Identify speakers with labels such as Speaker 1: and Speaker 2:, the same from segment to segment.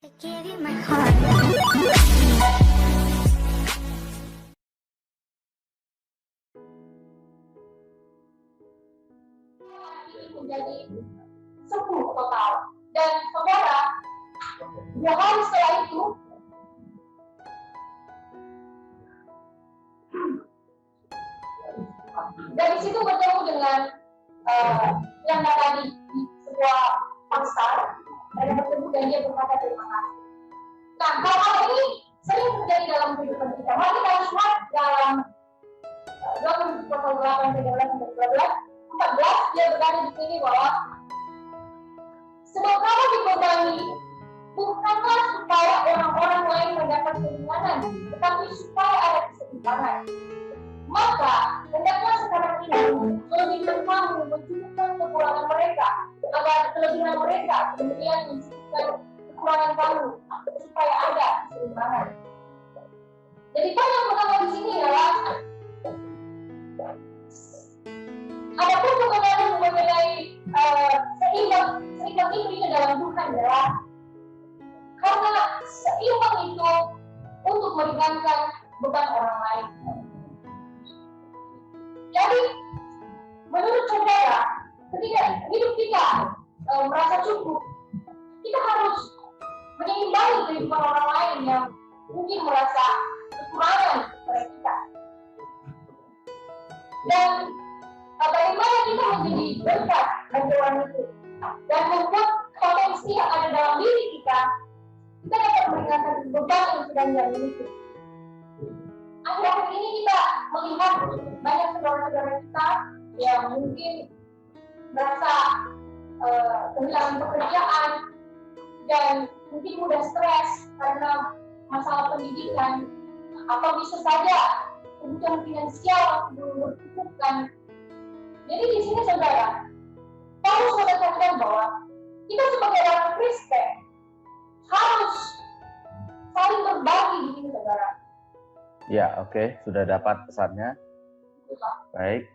Speaker 1: Menjadi 10 total. Dan saudara, 2 hari setelah itu, dari situ bertemu dengan yang tadi di sebuah pasar, dan bertemu dan dia berkata terima kasih. Nah, hal-hal ini sering terjadi dalam kehidupan kita. Mari kita lihat dalam 2 Korintus 8, 13, dia berkata di sini bahwa sebab kamu dibebani bukanlah supaya orang-orang lain mendapat keringanan, tetapi supaya ada keseimbangan. Maka hendaklah sekarang ini kelebihan kamu mencukupkan kekurangan mereka, agar kelebihan mereka kemudian mencukupkan kekurangan kamu, supaya ada keseimbangan. Jadi poin yang pertama di sini adalah adapun kebenaran mengenai seimbang itu dalam Tuhan adalah karena seimbang itu untuk meringankan beban orang lain. Jadi menurut saudara, ketika hidup kita merasa cukup, kita harus menyeimbangi kehidupan orang lain yang mungkin merasa kekurangan pada kita. Dan bagaimana kita menjadi berkat bagi orang itu dan membuat potensi yang ada dalam diri kita dapat meringankan beban yang sedang dia miliki. Akhir-akhir ini kita melihat banyak saudara-saudara kita yang mungkin merasa kehilangan pekerjaan dan mungkin mudah stres karena masalah pendidikan atau bisa saja kebutuhan finansial belum tercukupkan. Jadi di sini saudara, Paulus menekankan bahwa kita sebagai orang Kristen harus saling berbagi di sini saudara.
Speaker 2: Ya, oke, sudah dapat pesannya. Baik.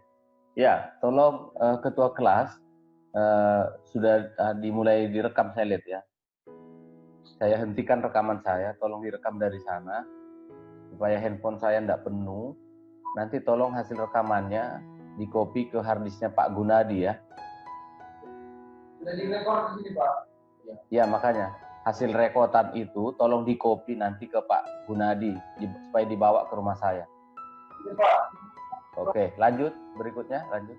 Speaker 2: Ya, tolong ketua kelas sudah dimulai direkam, saya lihat ya. Saya hentikan rekaman saya, tolong direkam dari sana supaya handphone saya tidak penuh. Nanti tolong hasil rekamannya di-copy ke harddisknya Pak Gunadi ya.
Speaker 3: Sudah direkod di sini, Pak.
Speaker 2: Ya, makanya hasil rekodan itu tolong di-copy nanti ke Pak Gunadi supaya dibawa ke rumah saya.
Speaker 3: Ini, Pak.
Speaker 2: Oke, lanjut berikutnya, lanjut.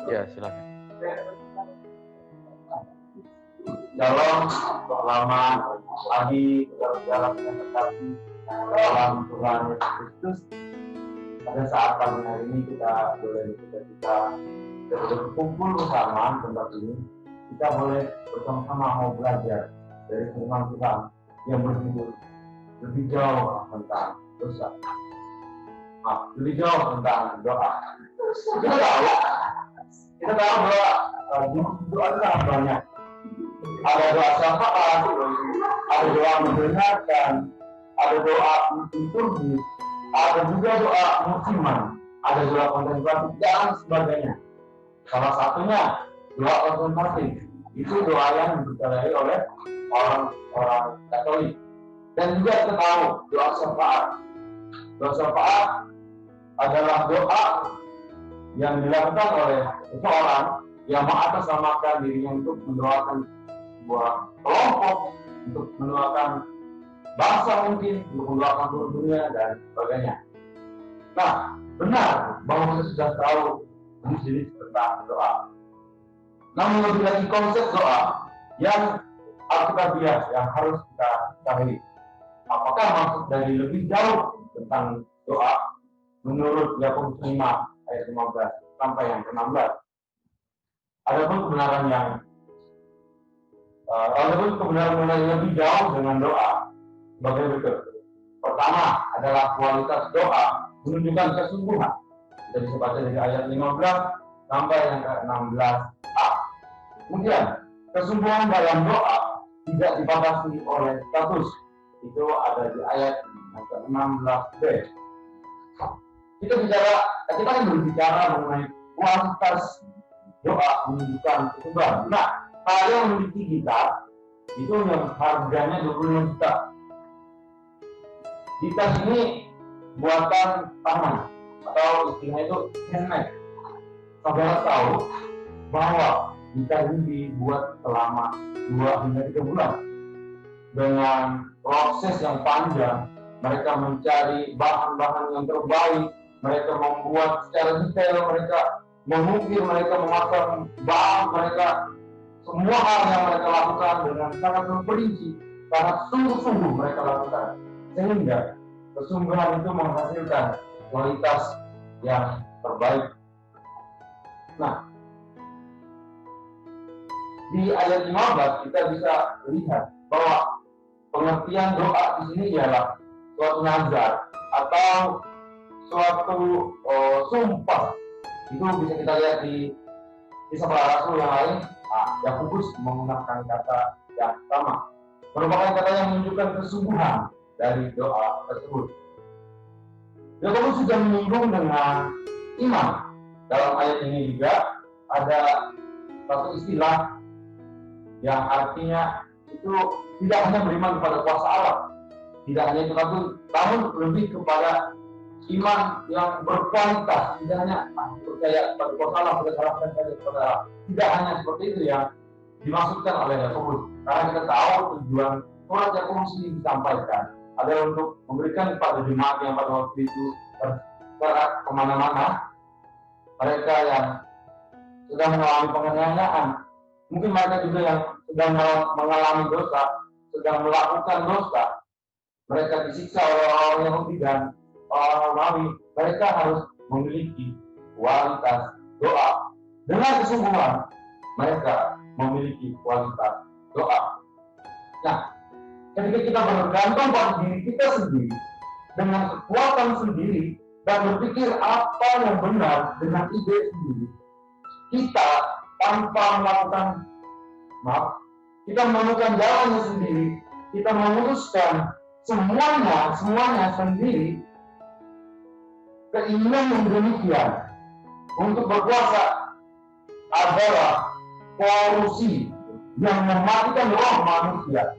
Speaker 2: Ya, silakan.
Speaker 4: Shalom, selamat pagi, saudara-saudara yang terkasih dalam Tuhan Yesus Kristus. Pada saat pagi hari ini kita boleh berkumpul bersama tempat ini. Kita boleh bersama-sama mau belajar dari firman Tuhan yang berjudul lebih jauh tentang dosa. Lebih jauh tentang doa. Kita tahu bahwa doa itu sangat banyak. Ada doa syafaat, ada doa mendengarkan, ada doa liturgi, ada juga doa musiman, ada doa kontemplatif dan sebagainya. Salah satunya doa kontemplatif, itu doa yang dipercayai oleh orang Katolik. Dan juga kita tahu doa syafaat. Doa syafaat adalah doa yang dilakukan oleh seseorang yang mengatasnamakan dirinya untuk mendoakan sebuah kelompok, untuk mendoakan bangsa mungkin, untuk mendoakan seluruh dunia dan sebagainya. Nah, benar bahwa kita sudah tahu jenis-jenis tentang doa. Namun lebih lagi konsep doa yang alkitabiah yang harus kita ketahui. Apakah maksud dari lebih jauh tentang doa menurut Yakobus 5 ayat 15 sampai yang ke-16. Adapun kebenaran mengenai lebih jauh dengan doa sebagai berikut. Pertama adalah kualitas doa, menunjukkan kesungguhan. Kita bisa baca dari ayat 15 sampai yang ke-16a. Kemudian, kesungguhan dalam doa tidak dibatasi oleh status. Itu ada di ayat yang ke-16b. Kita kan berbicara mengenai kualitas doa menunjukkan kesungguhan. Nah, kalau yang memiliki gitar itu yang harganya 25 juta. Gitar ini buatan tangan atau istilahnya itu handmade. Saudara tahu bahwa gitar ini dibuat selama 2 hingga 3 bulan dengan proses yang panjang. Mereka mencari bahan-bahan yang terbaik, mereka membuat secara detail, mereka mengukir, mereka memasang bahan, mereka semua hal yang mereka lakukan dengan sangat memperinci, sangat sungguh-sungguh mereka lakukan, sehingga kesungguhan itu menghasilkan kualitas yang terbaik. Nah, di ayat 15 kita bisa lihat bahwa pengertian doa di sini ialah suatu nazar atau suatu sumpah. Itu bisa kita lihat di kisah para rasul yang lain. Yakobus menggunakan kata yang sama, merupakan kata yang menunjukkan kesungguhan dari doa tersebut. Yakobus juga menyinggung dengan iman. Dalam ayat ini juga ada satu istilah yang artinya itu tidak hanya beriman kepada kuasa Allah, tidak hanya itu, namun lebih kepada iman yang berkualitas. Tidak hanya percaya kepada kuasa Allah, berdasarkan saja kepada Allah. Tidak hanya seperti itu yang dimaksudkan oleh Yakobus. Karena kita tahu tujuan surat Yakobus ini disampaikan adalah untuk memberikan kepada jemaat yang pada waktu itu tersebar kemana-mana, mereka yang sedang mengalami penganiayaan, mungkin mereka juga yang sedang mengalami dosa, sedang melakukan dosa, mereka disiksa oleh orang Yahudi dan orang Romawi. Mereka harus memiliki kualitas doa. Dengan kesungguhan mereka memiliki kualitas doa. Nah, ketika kita bergantung pada diri kita sendiri dengan kekuatan sendiri dan berpikir apa yang benar dengan ide sendiri, kita tanpa melakukan kita menemukan jalannya sendiri, kita memutuskan semuanya sendiri, keinginan yang demikian untuk berkuasa adalah polusi yang mematikan roh manusia.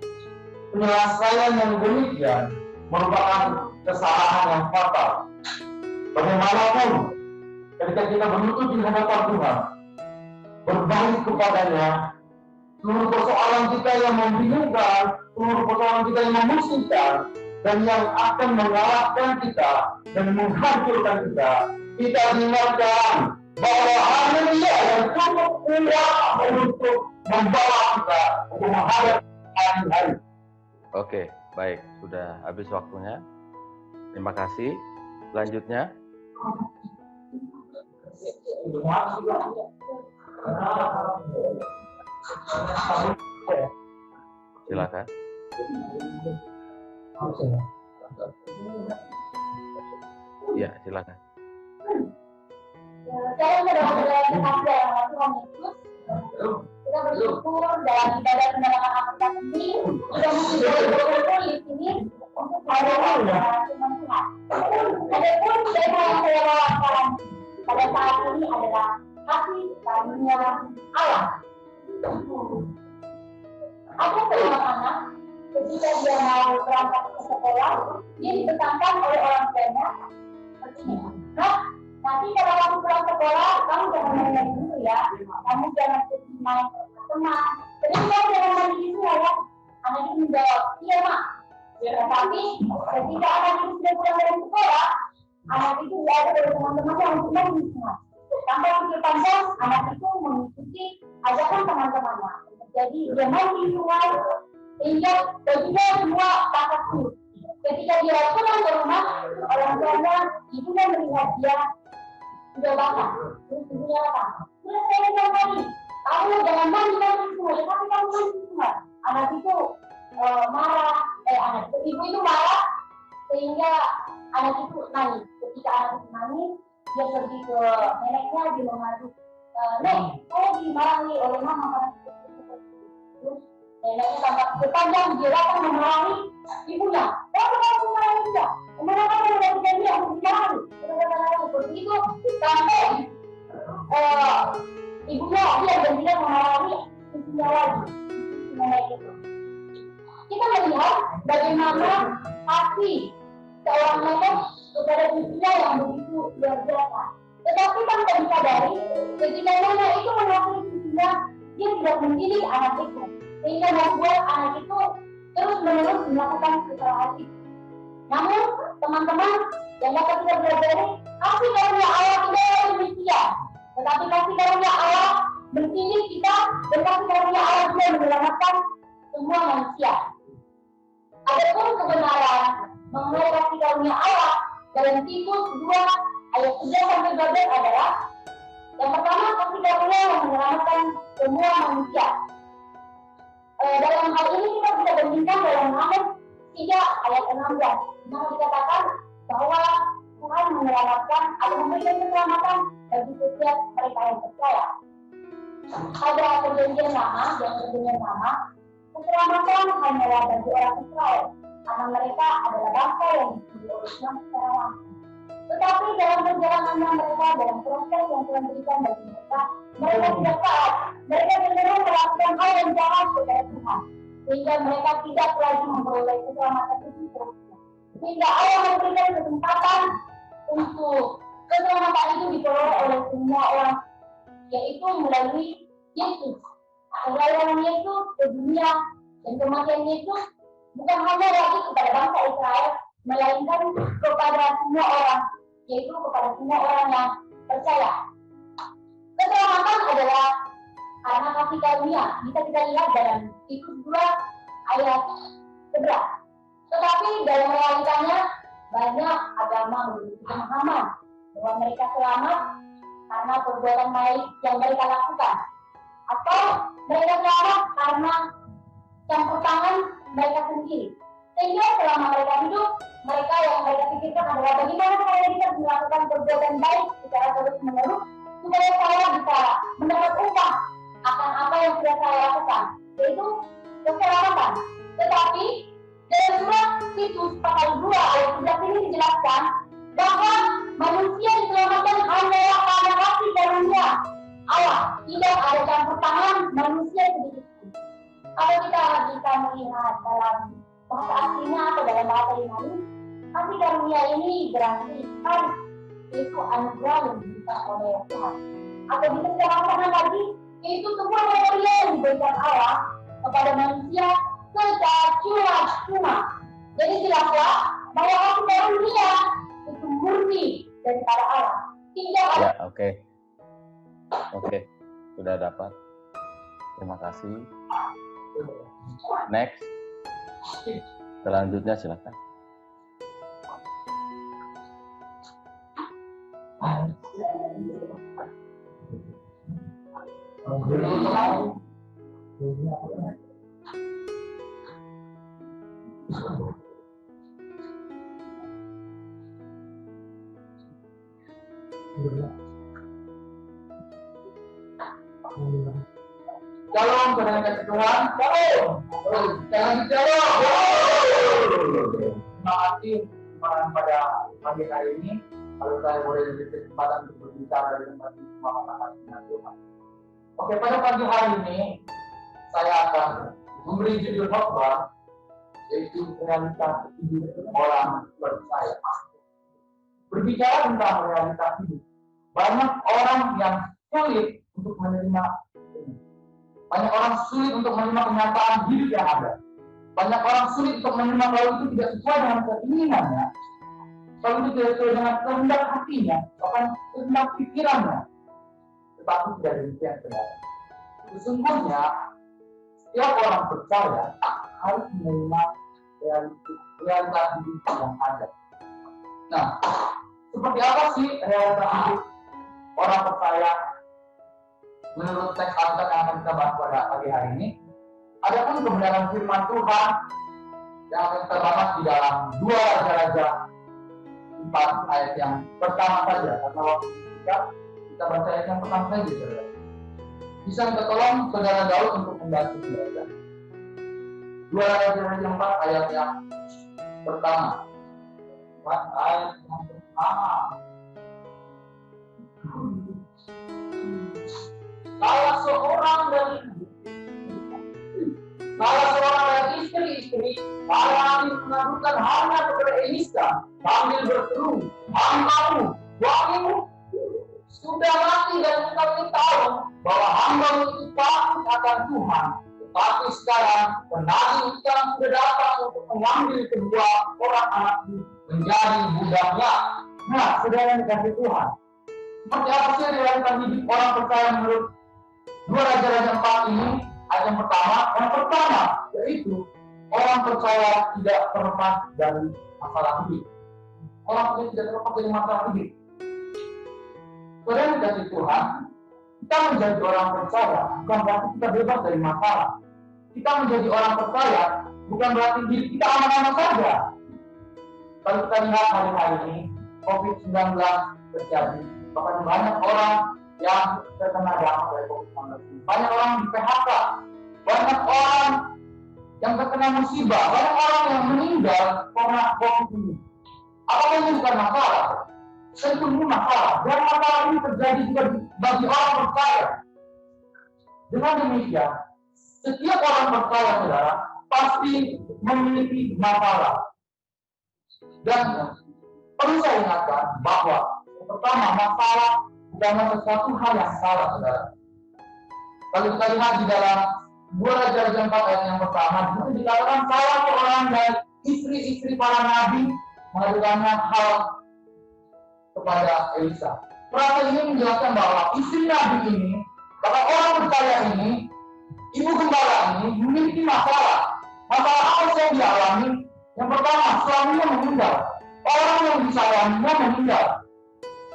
Speaker 4: Penyelesaian yang demikian merupakan kesalahan yang fatal. Bagaimanapun, ketika kita berlutut di hadapan Tuhan, berbalik kepadanya, seluruh persoalan kita yang membingungkan, seluruh persoalan kita yang memusingkan, dan yang akan mengalahkan kita dan menghancurkan kita dengarkan bahwa hanya Dia yang cukup kuat untuk membawa kita untuk menghadapi hari-hari.
Speaker 2: Oke, baik. Sudah habis waktunya. Terima kasih. Selanjutnya. Silakan. Ya, silakan.
Speaker 1: Saya saudara-saudara yang terkasih dalam Tuhan Yesus, kita bersyukur dalam ibadah pendalaman Alkitab ini sudah menjadi berkumpul di sini untuk mendengar firman Tuhan. Adapun tema yang saya bawakan pada saat ini adalah kasih karunia Allah. Ada seorang anak ketika dia mau berangkat ke sekolah, dia dipesankan oleh orang tuanya seperti ini. Nanti kalau kamu pulang sekolah, kamu jangan main dulu ya. Kamu jangan pergi main ke teman. Jadi kamu jangan main di sini ya. Anak itu menjawab, iya mak. Tetapi ketika anak itu sudah pulang dari sekolah, anak itu tidak ada dari teman-temannya untuk main di sini. Tanpa pikir panjang, anak itu mengikuti ajakan teman-temannya. Jadi dia main di sungai, sehingga bajunya semua basah surut. Ketika dia pulang ke rumah, orang tuanya, ibunya melihat dia sudah basah, terus ibunya apa? Sudah saya bilang tadi, kamu jangan mandi di sungai, tapi kamu mandi di sungai. Anak itu marah, ibu itu marah, sehingga anak itu nangis. Ketika anak itu nangis, dia pergi ke neneknya, dia mengadu, "Nek, saya dimarahi oleh mama karena seperti itu." Terus neneknya tampak sepanjang dia datang memarahi ibunya. "Kenapa kamu memarahi dia? Kenapa kamu memarahi dia? Aku dimarahi." Seperti itu sampai ibunya dia dan dia memarahi ibunya lagi. Nenek itu. Kita melihat bagaimana hati seorang nenek kepada cucunya yang begitu luar biasa. Tetapi tanpa disadari, ketika nenek itu mengakui cucunya, dia tidak mendidik anak itu, sehingga membuat anak itu terus-menerus melakukan kesalahan itu. Namun, teman-teman yang dapat kita pelajari, kasih karunia Allah tidak demikian, tetapi kasih karunia Allah mendidik kita dan kasih karunia Allah juga menyelamatkan semua manusia. Adapun kebenaran mengenai kasih karunia Allah dalam Titus 2 ayat 3-12 adalah yang pertama, kasih karunia yang menyelamatkan semua manusia. Dalam hal ini kita bisa bandingkan dalam Amos 3 ayat 16, mana dikatakan bahwa Tuhan menyelamatkan atau memberikan keselamatan bagi setiap mereka yang percaya. Ada perjanjian lama dan perjanjian lama, keselamatan hanyalah bagi orang Israel, karena mereka adalah bangsa yang dipilih oleh Tuhan secara langsung. Tetapi dalam perjalanannya mereka, dalam proses yang Tuhan berikan bagi mereka tidak taat. Mereka cenderung melakukan hal yang jahat kepada Tuhan, sehingga mereka tidak lagi memperoleh keselamatan itu terusnya. Sehingga Allah memberikan kesempatan untuk keselamatan itu diperoleh oleh semua orang, yaitu melalui Yesus. Pelayanan Yesus ke dunia dan kematian Yesus bukan hanya lagi kepada bangsa Israel, melainkan kepada semua orang, yaitu kepada semua orang yang percaya. Keselamatan adalah karena kasih karunia. Bisa kita lihat dalam Titus 2 ayat 11. Tetapi dalam realitanya banyak agama memiliki pemahaman bahwa mereka selamat karena perbuatan baik yang mereka lakukan, atau mereka selamat karena campur tangan mereka sendiri. Sehingga selama mereka hidup, mereka yang mereka pikirkan adalah bagaimana saya bisa melakukan perbuatan baik secara terus-menerus supaya saya bisa mendapat upah akan apa yang sudah saya lakukan, yaitu keselamatan. Tetapi dalam surat Titus pasal 2 ayat 11 ini dijelaskan bahwa manusia diselamatkan hanya karena kasih karunia Allah, tidak ada campur tangan manusia sedikit pun. Kalau kita bisa melihat dalam bahasa aslinya atau dalam bahasa Yunani, kasih karunia ini berarti kan itu anugerah yang diberikan oleh Tuhan. Atau bisa secara sederhana lagi, itu semua karunia yang diberikan Allah kepada manusia secara cuma-cuma. Jadi jelaslah bahwa kasih karunia itu murni daripada Allah. Tidak ada.
Speaker 2: Ya, oke, sudah dapat. Terima kasih. Next. Selanjutnya silakan.
Speaker 3: Shalom, saudara kasih Tuhan. Shalom. Jangan shalom. Terima kasih pada pagi hari ini. Kalau saya boleh diberi kesempatan untuk berbicara dengan semua anak-anak Tuhan. Oke, pada pagi hari ini saya akan memberi judul khotbah, yaitu realitas hidup orang percaya. Berbicara tentang realitas hidup, banyak orang yang sulit untuk menerima ini. Banyak orang sulit untuk menerima kenyataan hidup yang ada. Banyak orang sulit untuk menerima kalau itu tidak sesuai dengan keinginannya, kalau itu tidak sesuai dengan kehendak hatinya, bahkan kehendak pikirannya. Tetapi tidak demikian saudara. Sesungguhnya setiap orang percaya harus menerima realitas hidup yang ada. Nah, seperti apa sih realitas hidup orang percaya menurut teks Alkitab yang akan kita bahas pada pagi hari ini? Adapun kebenaran firman Tuhan yang terdapat di dalam 2 Raja-Raja 4 ayat yang pertama saja, karena waktu kita baca ayat yang pertama saja, saudara. Bisa minta tolong saudara Daud untuk membantu saudara. 2 Raja-Raja 4 ayat yang pertama. Ayat yang pertama. Salah seorang dari istri-istri para mengadukan hanya kepada Elisa sambil berseru, hambamu, suamimu sudah mati dan engkau ini tahu bahwa hambamu itu takut akan Tuhan. Tetapi sekarang penabi yang sudah datang untuk mengambil kedua orang anakmu menjadi budaknya. Nah, saudara yang dikasih Tuhan, seperti apa sih realita hidup orang percaya menurut 2 Raja-Raja 4 ini? Ayat yang pertama yaitu orang percaya tidak terlepas dari masalah hidup. Orang percaya tidak terlepas dari masalah hidup. Saudara yang dikasih Tuhan, kita menjadi orang percaya bukan berarti kita bebas dari masalah. Kita menjadi orang percaya bukan berarti hidup kita aman-aman saja. Kalau kita lihat hari-hari ini, COVID-19 terjadi, bahkan banyak orang yang terkena dampak dari COVID-19. Banyak orang di PHK, banyak orang yang terkena musibah, banyak orang yang meninggal karena COVID ini. Apakah ini bukan masalah? Tentu ini masalah. Dan masalah ini terjadi juga bagi orang percaya. Dengan demikian, setiap orang percaya, saudara, pasti memiliki masalah. Dan perlu saya ingatkan bahwa yang pertama, masalah bukanlah sesuatu hal yang salah, saudara. Kalau kita lihat di dalam 2 Raja-Raja 4 ayat yang pertama, itu dikatakan salah seorang dari istri-istri para nabi mengadukannya hal kepada Elisa. Perasa ini menjelaskan bahwa istri nabi ini, bahwa orang percaya ini, ibu gembala ini memiliki masalah. Masalah apa yang dialami? Yang pertama, suaminya meninggal. Orang yang disayanginya meninggal.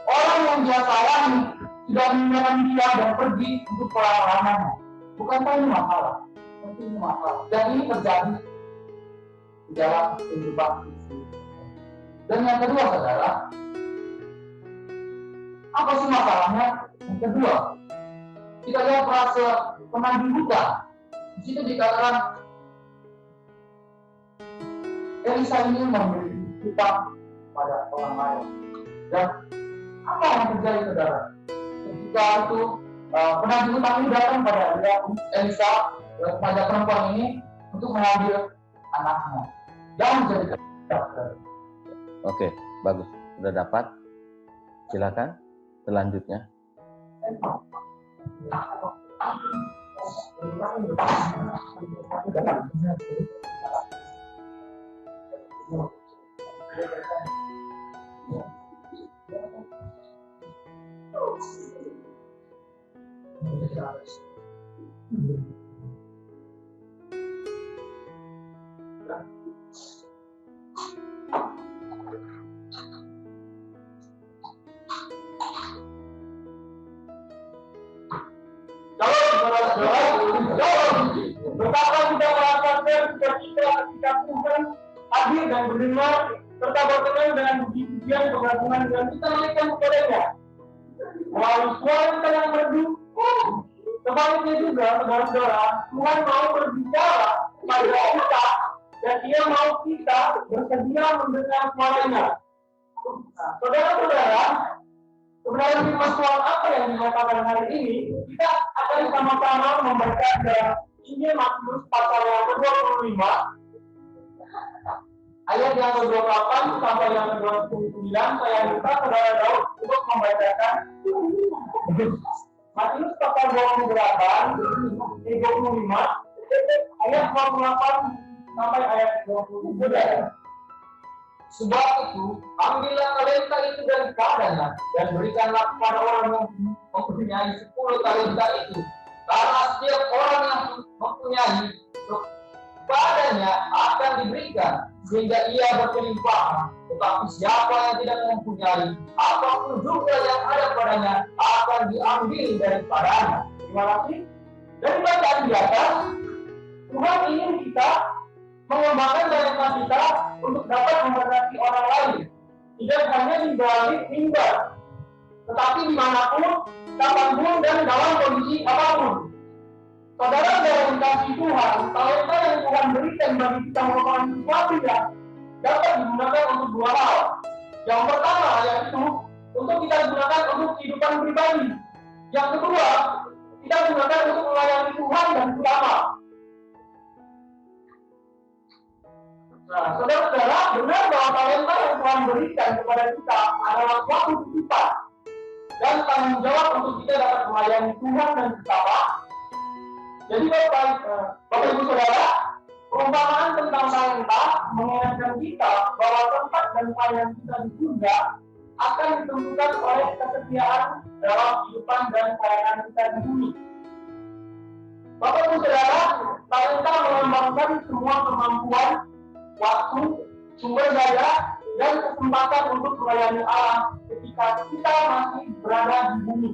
Speaker 3: Orang yang dia sayangi sudah meninggalkan dia dan pergi untuk selama-lamanya. Bukankah ini masalah? Tentu ini masalah. Dan ini terjadi di dalam kehidupan istri. Dan yang kedua, saudara, apa sih masalahnya? Yang kedua, kita lihat frase penagih hutang. Di situ dikatakan Elisa ini memiliki hutang pada orang lain. Dan apa yang terjadi, saudara? Ketika itu penagih hutang ini datang pada Elisa, pada perempuan ini untuk mengambil anaknya dan menjadi dokter.
Speaker 2: Oke, bagus. Sudah dapat. Silakan selanjutnya.
Speaker 4: Betapa kita merasakan ketika Tuhan hadir dan mendengar serta berkenan dengan puji-pujian pengagungan dan kita naikkan kepadanya. Melalui suara kita yang merdu, sebaliknya juga, saudara-saudara, Tuhan mau berbicara kepada kita dan Dia mau kita bersedia mendengar suaranya. Saudara-saudara, sebenarnya firman Tuhan apa yang dinyatakan hari ini, kita akan sama-sama membaca dalam Injil Matius pasal yang ke-25 ayat yang ke-28 sampai yang ke-29. Saya minta saudara Daud untuk membacakan Matius pasal 28 ayat 28 sampai ayat 29. Sebab itu, ambillah talenta itu dari padanya dan berikanlah kepada orang yang mempunyai 10 talenta itu. Karena setiap orang yang mempunyai kepadanya akan diberikan sehingga ia berkelimpahan. Tetapi siapa yang tidak mempunyai, apapun juga yang ada padanya akan diambil daripadanya. Terima kasih. Dari bacaan di atas, Tuhan ingin kita
Speaker 3: mengembangkan talenta kita untuk dapat memberkati orang lain. Tidak hanya di balik mimbar, tetapi dimanapun, kapanpun, dan dalam kondisi apapun. Saudara dalam kasih Tuhan, talenta yang Tuhan berikan bagi kita merupakan sesuatu yang dapat digunakan untuk dua hal. Yang pertama yaitu untuk kita gunakan untuk kehidupan pribadi. Yang kedua, kita gunakan untuk melayani Tuhan dan ulama. Nah, saudara-saudara, benar bahwa talenta yang Tuhan berikan kepada kita adalah suatu titipan dan tanggung jawab untuk kita dapat melayani Tuhan dan sesama. Jadi Bapak Ibu Saudara, perumpamaan tentang talenta mengingatkan kita bahwa tempat dan pelayanan kita di surga akan ditentukan oleh kesetiaan dalam kehidupan dan pelayanan kita di bumi. Bapak Ibu Saudara, talenta melambangkan semua kemampuan, waktu, sumber daya, dan kesempatan untuk melayani Allah ketika kita masih berada di bumi.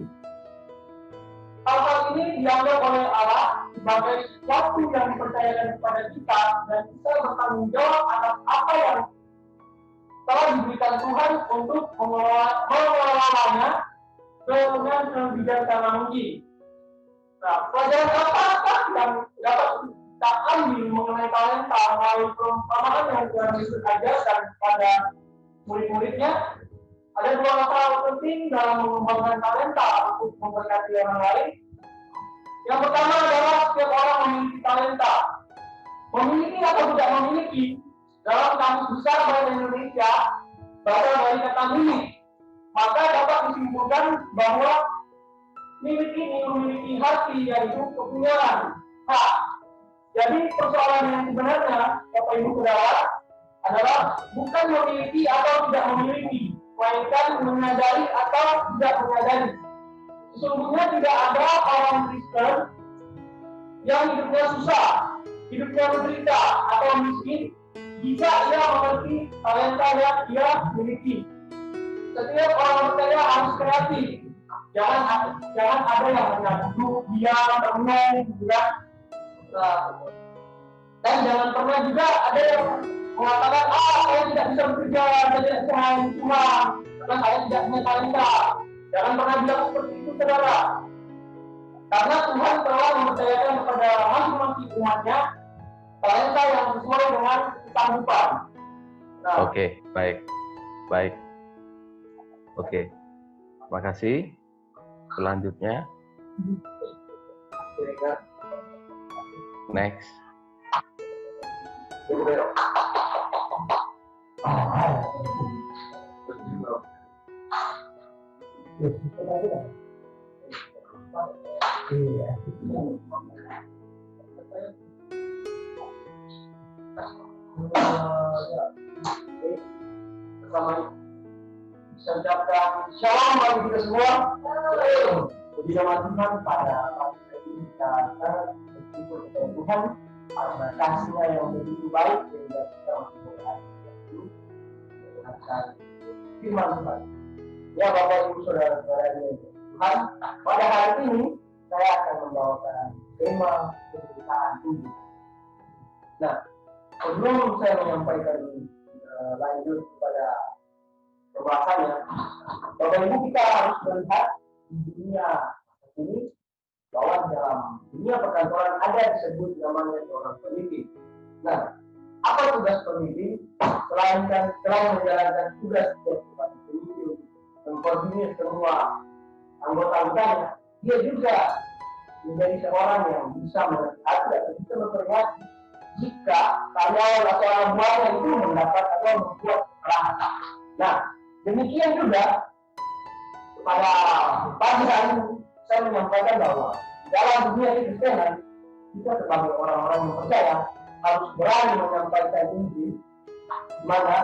Speaker 3: Hal ini dianggap oleh Allah sebagai sesuatu yang dipercayakan kepada kita dan kita bertanggung jawab atas apa yang telah diberikan Tuhan untuk mengelolanya dengan sebijaksana mungkin. Nah, pelajaran apa yang dapat kita ambil mengenai talenta melalui perumpamaan yang Tuhan Yesus ajarkan kepada murid-muridnya? Ada dua hal penting dalam mengembangkan talenta untuk memberkati orang lain. Yang pertama adalah setiap orang memiliki talenta. Memiliki atau tidak memiliki, dalam kamus besar bahasa Indonesia, bahasa dari kata milik, maka dapat disimpulkan bahwa memiliki hati, yaitu kepunyaan, hak. Jadi persoalan yang sebenarnya, Bapak Ibu Saudara, adalah bukan memiliki atau tidak memiliki, melainkan menyadari atau tidak menyadari. Sesungguhnya tidak ada orang Kristen yang hidupnya susah, hidupnya menderita atau miskin, bisa ia mengerti talenta yang dia miliki. Setiap orang percaya harus kreatif. Jangan ada yang hanya duduk, diam, renung, gitu kan. Dan jangan pernah juga ada yang mengatakan, saya tidak bisa bekerja, saya tidak bisa melayani Tuhan, karena saya tidak punya talenta. Jangan pernah bilang seperti itu, saudara. Karena Tuhan telah mempercayakan kepada masing-masing umatnya talenta yang sesuai dengan kesanggupan. Nah,
Speaker 2: Oke, baik. Oke, terima kasih. Selanjutnya, next.
Speaker 3: Shalom bagi kita semua. Puji nama Tuhan pada pagi ini kita bersyukur kepada Tuhan karena kasih-Nya yang begitu baik sehingga kita masih berada di mendengarkan firman Tuhan. Ya Bapak Ibu Saudara-saudara yang Tuhan, pada hari ini saya akan membawakan tema penderitaan ini. Nah, sebelum saya menyampaikan lanjut kepada pembahasannya, Bapak Ibu kita harus melihat di dunia ini bahwa dalam dunia perkantoran ada disebut namanya seorang pemimpin. Nah, apa tugas pemimpin selain menjalankan tugas sebagai pemimpin mengkoordinir semua anggota-anggotanya, dia juga menjadi seorang yang bisa menasihati atau bisa memperingati jika karyawan atau orang buahnya itu mendapat atau membuat kesalahan. Nah, demikian juga pada pagi hari ini saya menyampaikan bahwa dalam dunia Kristen kita sebagai orang-orang yang percaya harus berani menyampaikan Injil, di mana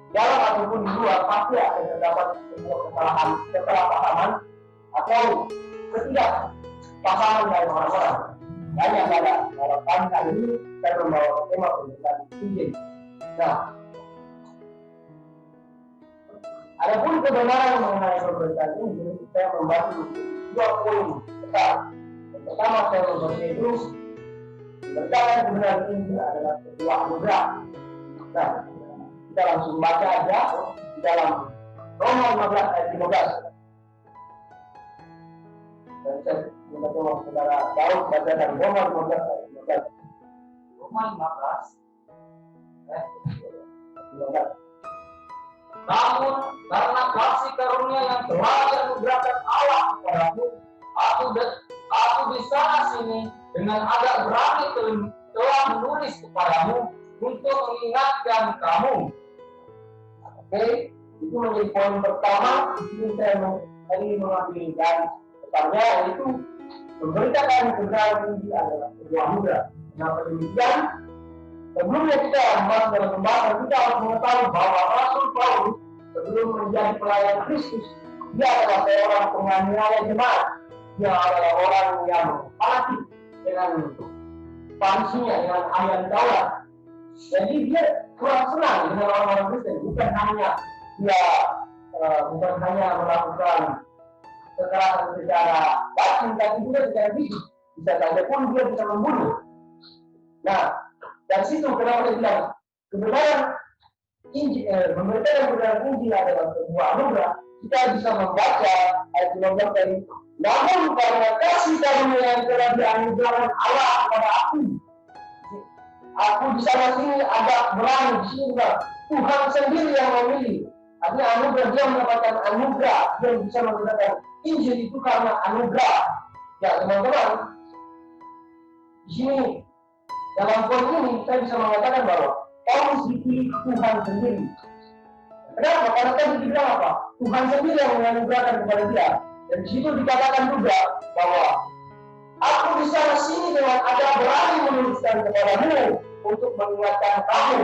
Speaker 3: dalam ataupun di luar pasti akan terdapat sebuah kesalahan, kesalahpahaman atau ketidakpahaman dari orang-orang. Dan yang pada pagi hari ini saya membawa tema pemberitaan Injil. Nah, adapun kebenaran mengenai pemberitaan Injil, saya membahas dua poin besar. Yang pertama saya membahas itu
Speaker 4: Memberitakan kebenaran Injil adalah sebuah anugerah. Nah, kita langsung baca aja di dalam Roma 15 ayat 15. Dan saya minta tolong saudara Daud baca dari Roma 15 ayat 15.
Speaker 3: Roma 15 ayat
Speaker 4: 15.
Speaker 3: Namun karena kasih karunia yang telah dianugerahkan Allah kepadaku, aku di sana sini dengan agak berani telah menulis kepadamu untuk mengingatkan kamu.
Speaker 4: Oke, itu menjadi poin pertama. Di sini saya ingin mengambil garis besarnya, yaitu memberitakan kebenaran Injil adalah sebuah anugerah. Kenapa demikian? Sebelumnya kita membahas dalam pembahasan, kita harus mengetahui bahwa Rasul Paulus sebelum menjadi pelayan Kristus, dia adalah seorang penganiaya jemaat. Dia adalah orang yang fanatik dengan pansinya, dengan ayat Taurat. Jadi dia kurang senang dengan orang-orang Kristen. Bukan hanya melakukan kekerasan secara batin, tapi juga secara fisik. Bisa saja pun dia bisa membunuh. Nah, dari situ kenapa dia bilang kebenaran Injil, memberitakan kebenaran Injil adalah sebuah anugerah. Kita bisa membaca ayat 15 tadi. Namun karena kasih karunia yang telah dianugerahkan Allah kepada aku di sana sini agak berani di sini Tuhan sendiri yang memilih. Artinya anugerah, dia mendapatkan anugerah, dia bisa menggunakan Injil itu karena anugerah. Ya teman-teman, di sini dalam poin ini saya bisa mengatakan bahwa Paulus dipilih Tuhan sendiri. Kenapa? Karena tadi dibilang apa? Tuhan sendiri yang menganugerahkan kepada dia. Dan di situ dikatakan juga bahwa aku di sana sini dengan agak berani menuliskan kepadamu untuk mengingatkan kamu.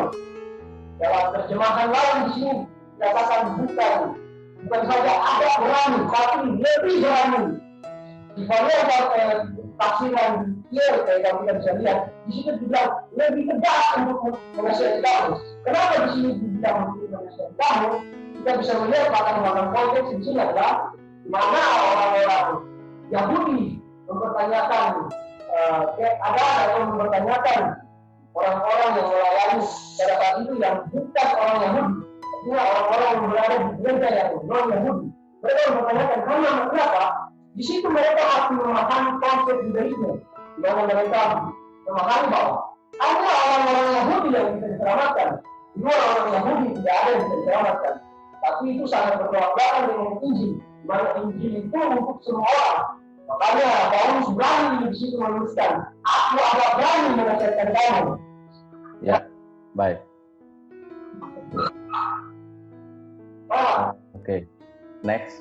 Speaker 4: Dalam terjemahan lain di sini dikatakan bukan saja agak berani, tapi lebih berani. Di varian tafsiran Pierre, kalau kita bisa lihat, di situ dibilang lebih tegas untuk menasihati kamu. Kenapa di sini dibilang untuk menasihati kamu? Kita bisa melihat bahkan konteks di sini adalah di mana orang-orang Yahudi mempertanyakan keadaan atau mempertanyakan orang-orang yang melayani pada saat itu yang bukan orang Yahudi, artinya orang-orang yang berada di gereja yang non Yahudi. Mereka mempertanyakan kenapa? Di situ mereka harus memahami konsep judaisme, di mana mereka memahami bahwa hanya orang-orang Yahudi yang bisa diselamatkan. Di luar orang Yahudi tidak ada yang bisa diselamatkan. Tapi itu sangat bertolak belakang dengan Injil, di mana Injil itu untuk semua orang. Makanya Paulus berani di situ menuliskan, aku agak berani menasihatkan kamu.
Speaker 2: Ya, baik. Oke, next.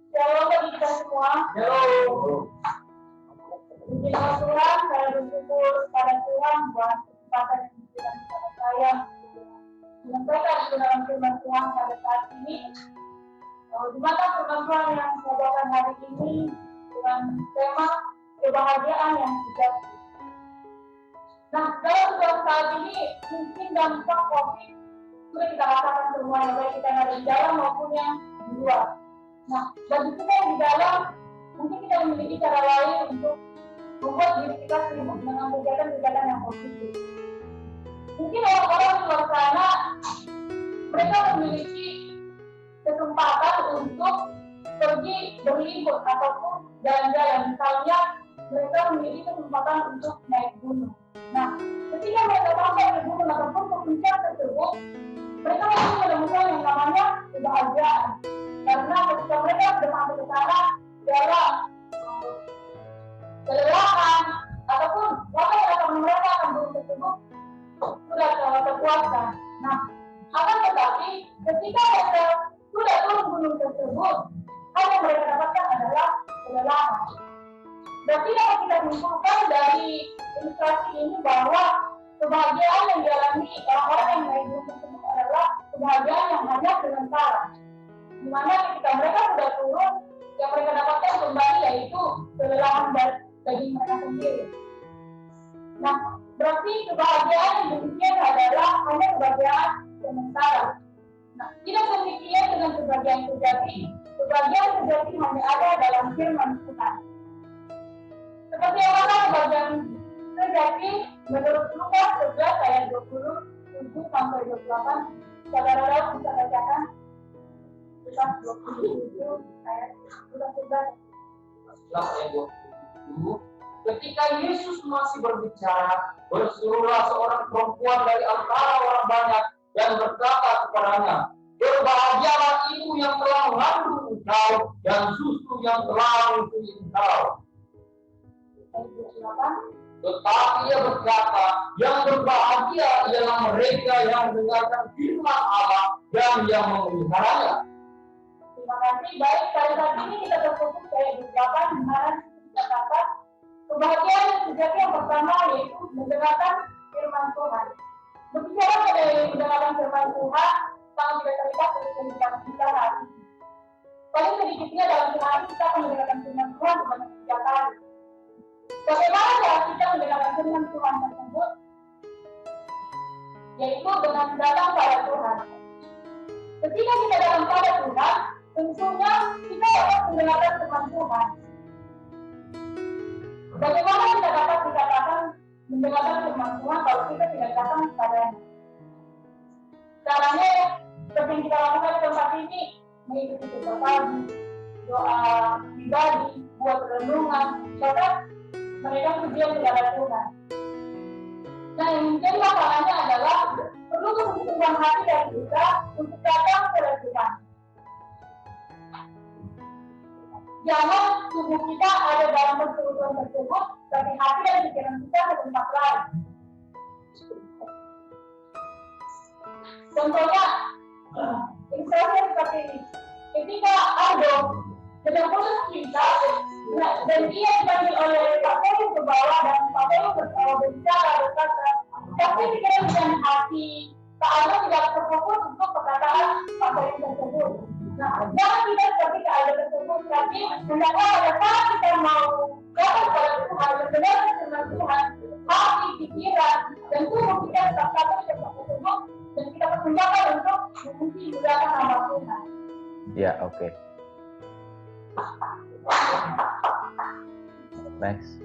Speaker 1: Shalom bagi kita semua. Puji Tuhan, saya bersyukur kepada Tuhan buat kesempatan yang diberikan kepada saya menyampaikan kebenaran firman Tuhan pada saat ini. Di mana firman Tuhan yang saya bawakan hari ini dengan tema kebahagiaan yang sejati. Nah, dalam situasi saat ini mungkin dampak COVID sudah kita rasakan semuanya, baik kita yang ada di dalam maupun yang di luar. Nah, bagi kita yang di dalam, mungkin kita memiliki cara lain untuk membuat diri kita sibuk dengan kegiatan-kegiatan yang positif. Mungkin orang-orang di luar sana, mereka memiliki kesempatan untuk pergi berlibur ataupun jalan-jalan. Misalnya, mereka memiliki kesempatan untuk naik gunung. Nah, ketika mereka sampai ke gunung ataupun ke puncak tersebut, mereka masih menemukan yang namanya kebahagiaan. Karena ketika mereka sudah sampai ke sana, segala kelelahan ataupun apa yang akan mereka akan gunung tersebut sudah terkuatkan. Nah, akan tetapi Ketika mereka sudah turun gunung tersebut, hal yang mereka dapatkan adalah kelelahan. Berarti dapat kita simpulkan dari ilustrasi ini bahwa kebahagiaan yang dialami orang-orang yang naik gunung tersebut adalah kebahagiaan yang hanya sementara. Di mana ketika mereka sudah turun, yang mereka dapatkan kembali yaitu kelelahan bagi mereka sendiri. Nah, berarti kebahagiaan yang demikian adalah hanya kebahagiaan sementara. Nah, tidak demikian dengan kebahagiaan sejati. Kebahagiaan sejati hanya ada dalam firman Tuhan. Seperti yang mana kebahagiaan sejati menurut Lukas 11 ayat 27 sampai 28. Saudara-saudara bisa bacakan Lukas 27 ayat 11.
Speaker 3: Ketika Yesus masih berbicara, berserulah seorang perempuan dari antara orang banyak dan berkata kepadanya, "Berbahagialah ibu yang telah mengandung engkau dan susu yang telah menyusui engkau." Tetapi ia berkata, "Yang berbahagia ialah mereka yang mendengarkan firman Allah dan yang memeliharanya."
Speaker 1: Terima kasih. Baik, pada saat ini kita terfokus pada beberapa di mana kita katakan kebahagiaan yang sejati yang pertama yaitu mendengarkan firman Tuhan. Berbicara pada mendengarkan firman Tuhan, sangat tidak terlibat dari kehidupan kita hari ini. Paling sedikitnya dalam sehari kita akan mendengarkan firman Tuhan sebanyak 3 kali. Bagaimana cara kita mendengarkan firman Tuhan tersebut? Yaitu dengan datang pada Tuhan. Ketika kita datang pada Tuhan, tentunya kita dapat mendengarkan firman Tuhan. Bagaimana kita dapat dikatakan mendengarkan firman Tuhan kalau kita tidak datang kepadanya? Caranya seperti yang kita lakukan di tempat ini, mengikuti doa pagi, doa pribadi, buat renungan, bahkan mereka tujuan kepada Tuhan. Nah, yang menjadi masalahnya adalah perlu kesungguhan hati dari kita untuk datang kepada Tuhan. Jangan tubuh kita ada dalam persekutuan tersebut, tapi hati dan pikiran kita ke tempat lain. Contohnya, ilustrasi seperti ini. Ketika Aldo sedang putus cinta, dan dia dipanggil oleh Pak Pelu ke bawah dan Pak Pelu berbicara berkata, tapi pikiran dan hati Pak Aldo tidak terfokus untuk perkataan Pak Pelu tersebut. Nah, jangan kita seperti keadaan tersebut, tapi hendaknya pada saat kita mau datang kepada Tuhan, mendengarkan firman Tuhan, hati, pikiran, dan tubuh kita tetap satu di tempat tersebut, dan kita persiapkan untuk memuji muliakan nama Tuhan.
Speaker 2: Ya, oke. Next.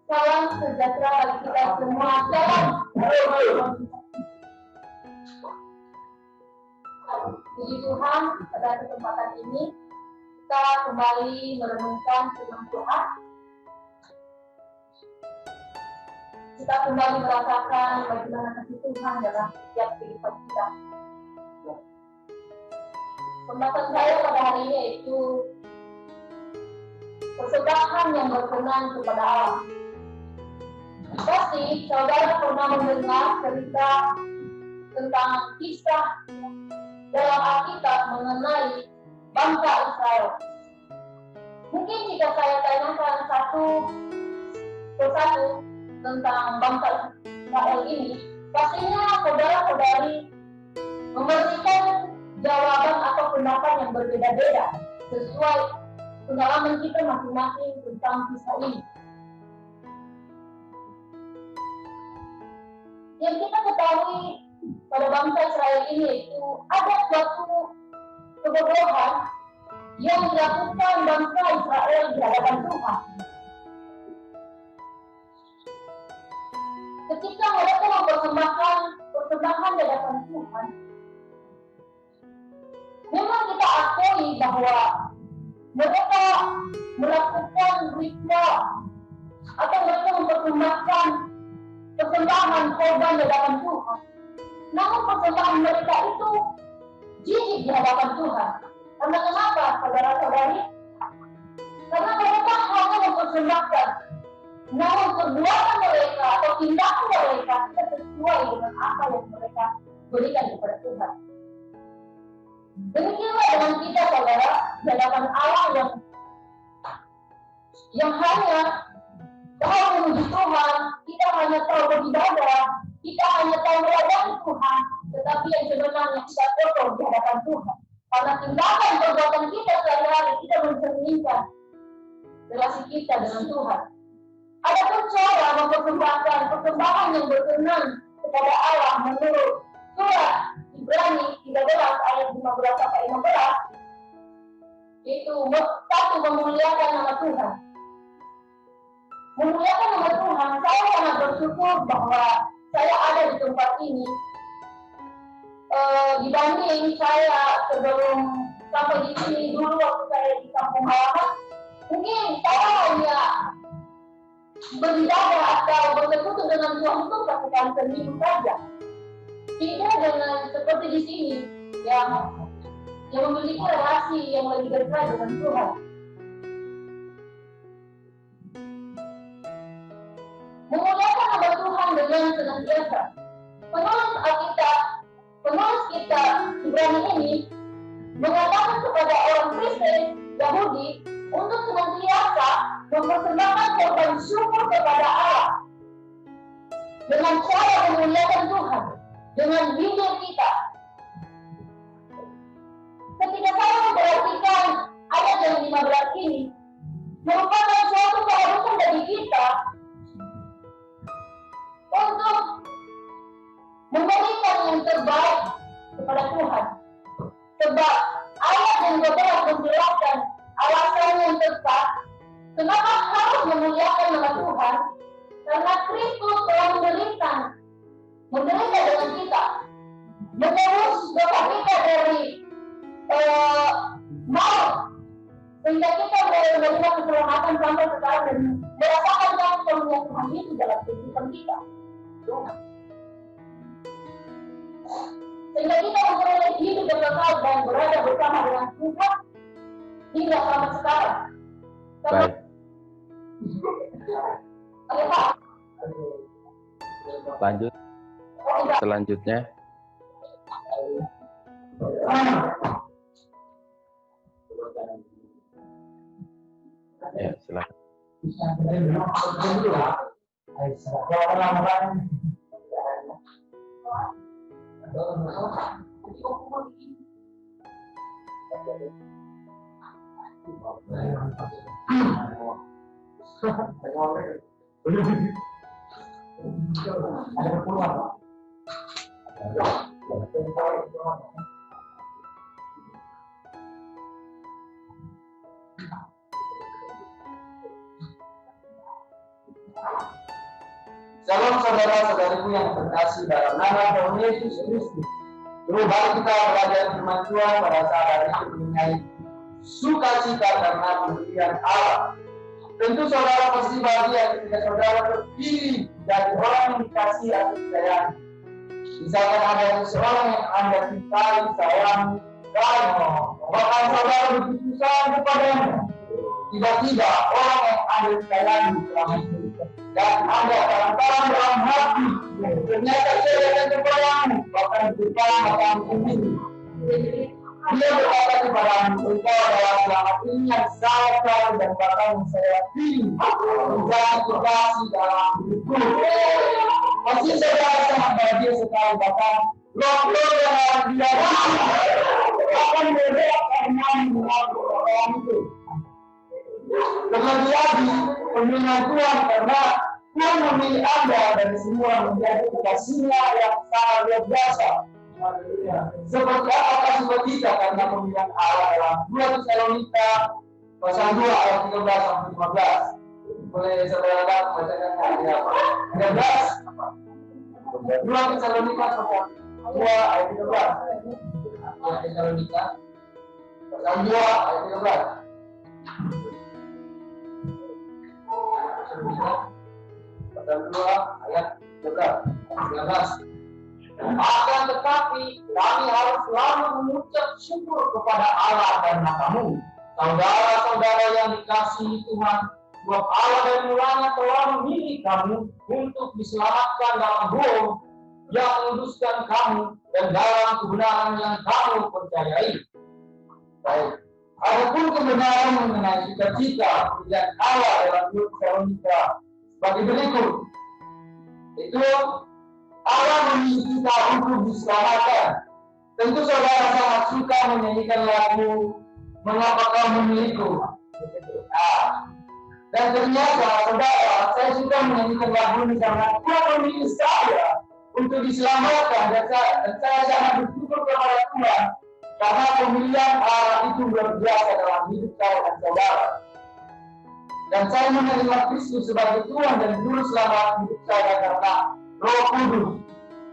Speaker 1: Salam sejahtera bagi kita semua. Salam. Puji Tuhan, pada kesempatan ini kita kembali merenungkan firman Tuhan. Kita kembali merasakan bagaimana kasih Tuhan dalam setiap kehidupan kita. Pembahasan saya pada hari ini yaitu persembahan yang berkenan kepada Allah. Pasti saudara pernah mendengar cerita tentang kisah dalam Alkitab mengenai bangsa Israel. Mungkin jika saya tanyakan satu persatu tentang bangsa Israel ini, pastinya saudara-saudari memberikan jawaban atau pendapat yang berbeda-beda sesuai pengalaman kita masing-masing tentang kisah ini. Yang kita ketahui pada bangsa Israel ini yaitu ada suatu kebodohan yang dilakukan bangsa Israel di hadapan Tuhan. Ketika mereka mempersembahkan persembahan di hadapan Tuhan, memang kita akui bahwa mereka melakukan ritual atau mereka mempersembahkan persembahan korban di hadapan Tuhan. Namun persembahan mereka itu jijik di hadapan Tuhan. Karena kenapa, saudara-saudari? Karena mereka hanya mempersembahkan, namun perbuatan mereka atau tindakan mereka tidak sesuai dengan apa yang mereka berikan kepada Tuhan. Demikianlah dengan kita, saudara, di hadapan Allah yang hanya tahu memuji Tuhan, kita hanya tahu beribadah, kita hanya tahu melayani Tuhan, tetapi yang sebenarnya kita kotor di hadapan Tuhan. Karena tindakan perbuatan kita sehari-hari tidak mencerminkan relasi kita dengan Tuhan. Adapun cara mempersembahkan persembahan yang berkenan kepada Allah menurut surat Ibrani 13 ayat 15 sampai 16, itu satu, memuliakan nama Tuhan. Memuliakan nama Tuhan, saya sangat bersyukur bahwa saya ada di tempat ini. Dibanding saya sebelum sampai di sini dulu waktu saya di kampung halaman, mungkin saya hanya beribadah atau bersekutu dengan Tuhan itu satu kali seminggu saja. Tidak dengan seperti di sini yang memiliki relasi yang lebih dekat dengan Tuhan. Memuliakan nama Tuhan dengan senantiasa. Penulis kitab Ibrani ini mengatakan kepada orang Kristen Yahudi untuk senantiasa mempersembahkan korban syukur kepada Allah dengan cara memuliakan Tuhan dengan bibir kita. Ketika saya memperhatikan ayat yang 15 ini, merupakan suatu keharusan bagi kita untuk memberikan yang terbaik kepada Tuhan. Sebab ayat yang 12 menjelaskan alasan yang tepat kenapa harus memuliakan nama Tuhan, karena Kristus telah menderita dengan kita, menebus dosa kita dari maut, sehingga kita menerima keselamatan sampai sekarang dan merasakan karunia Tuhan itu dalam kehidupan kita. Sehingga kita memperoleh hidup yang kekal dan berada bersama dengan Tuhan hingga sampai sekarang.
Speaker 2: Baik. Lanjut. Selanjutnya. Ya, silakan.
Speaker 3: Ada keperluan. Shalom saudara-saudariku yang terkasih dalam nama Tuhan Yesus Kristus. Dulu baru kita belajar firman Tuhan pada saat hari ini mengenai sukacita karena pemberian Allah. Tentu saudara pasti bahagia ketika saudara terpilih dari orang yang dikasih atau disayangi. Misalkan ada seseorang yang Anda cintai, sayangi, dan bahkan saudara begitu sayang kepadanya. Tiba-tiba orang yang Anda sayangi selama itu dan Anda kadang-kadang dalam hati ternyata saya datang kepadamu, bahkan di depan matamu ini. Dia berkata kepadamu, engkau adalah selama ini yang saya cari dan bahkan saya pilih menjadi kekasih dalam hidupku. Pasti saudara sangat bahagia sekali, bahkan roh-roh yang harus dia akan bergerak karena mengaku orang itu. Terlebih-lagi pemilihan Tuhan karena Tuhan memilih Anda dari semua menjadi kekasihnya yang sangat luar biasa. Seperti apa kasih kita karena pemilihan Allah dalam 2 Tesalonika pasal 2 ayat 13 sampai 15. Boleh saudara membacakan ayat 13? 2 Tesalonika pasal 2 ayat 13. 2 Tesalonika pasal 2 ayat 13. Pasal 2 ayat 13. Akan tetapi kami harus selalu mengucap syukur kepada Allah karena kamu, saudara-saudara yang dikasihi Tuhan, sebab Allah dari mulanya telah memilih kamu untuk diselamatkan dalam Roh yang menguduskan kamu dan dalam kebenaran yang kamu percayai. Baik. Adapun kebenaran mengenai cita-cita pekerjaan Allah dalam 2 Tesalonika sebagai berikut. Itu Allah memilih kita untuk diselamatkan. Tentu saudara sangat suka menyanyikan lagu Mengapa Kau Memilihku. Dan ternyata saudara, saya suka menyanyikan lagu ini karena Tuhan memilih saya untuk diselamatkan, dan saya sangat bersyukur kepada Tuhan karena pemilihan Allah itu luar biasa dalam hidup saya dan saudara. Dan saya menerima Kristus sebagai Tuhan dan Juru Selamat hidup saya karena Roh Kudus.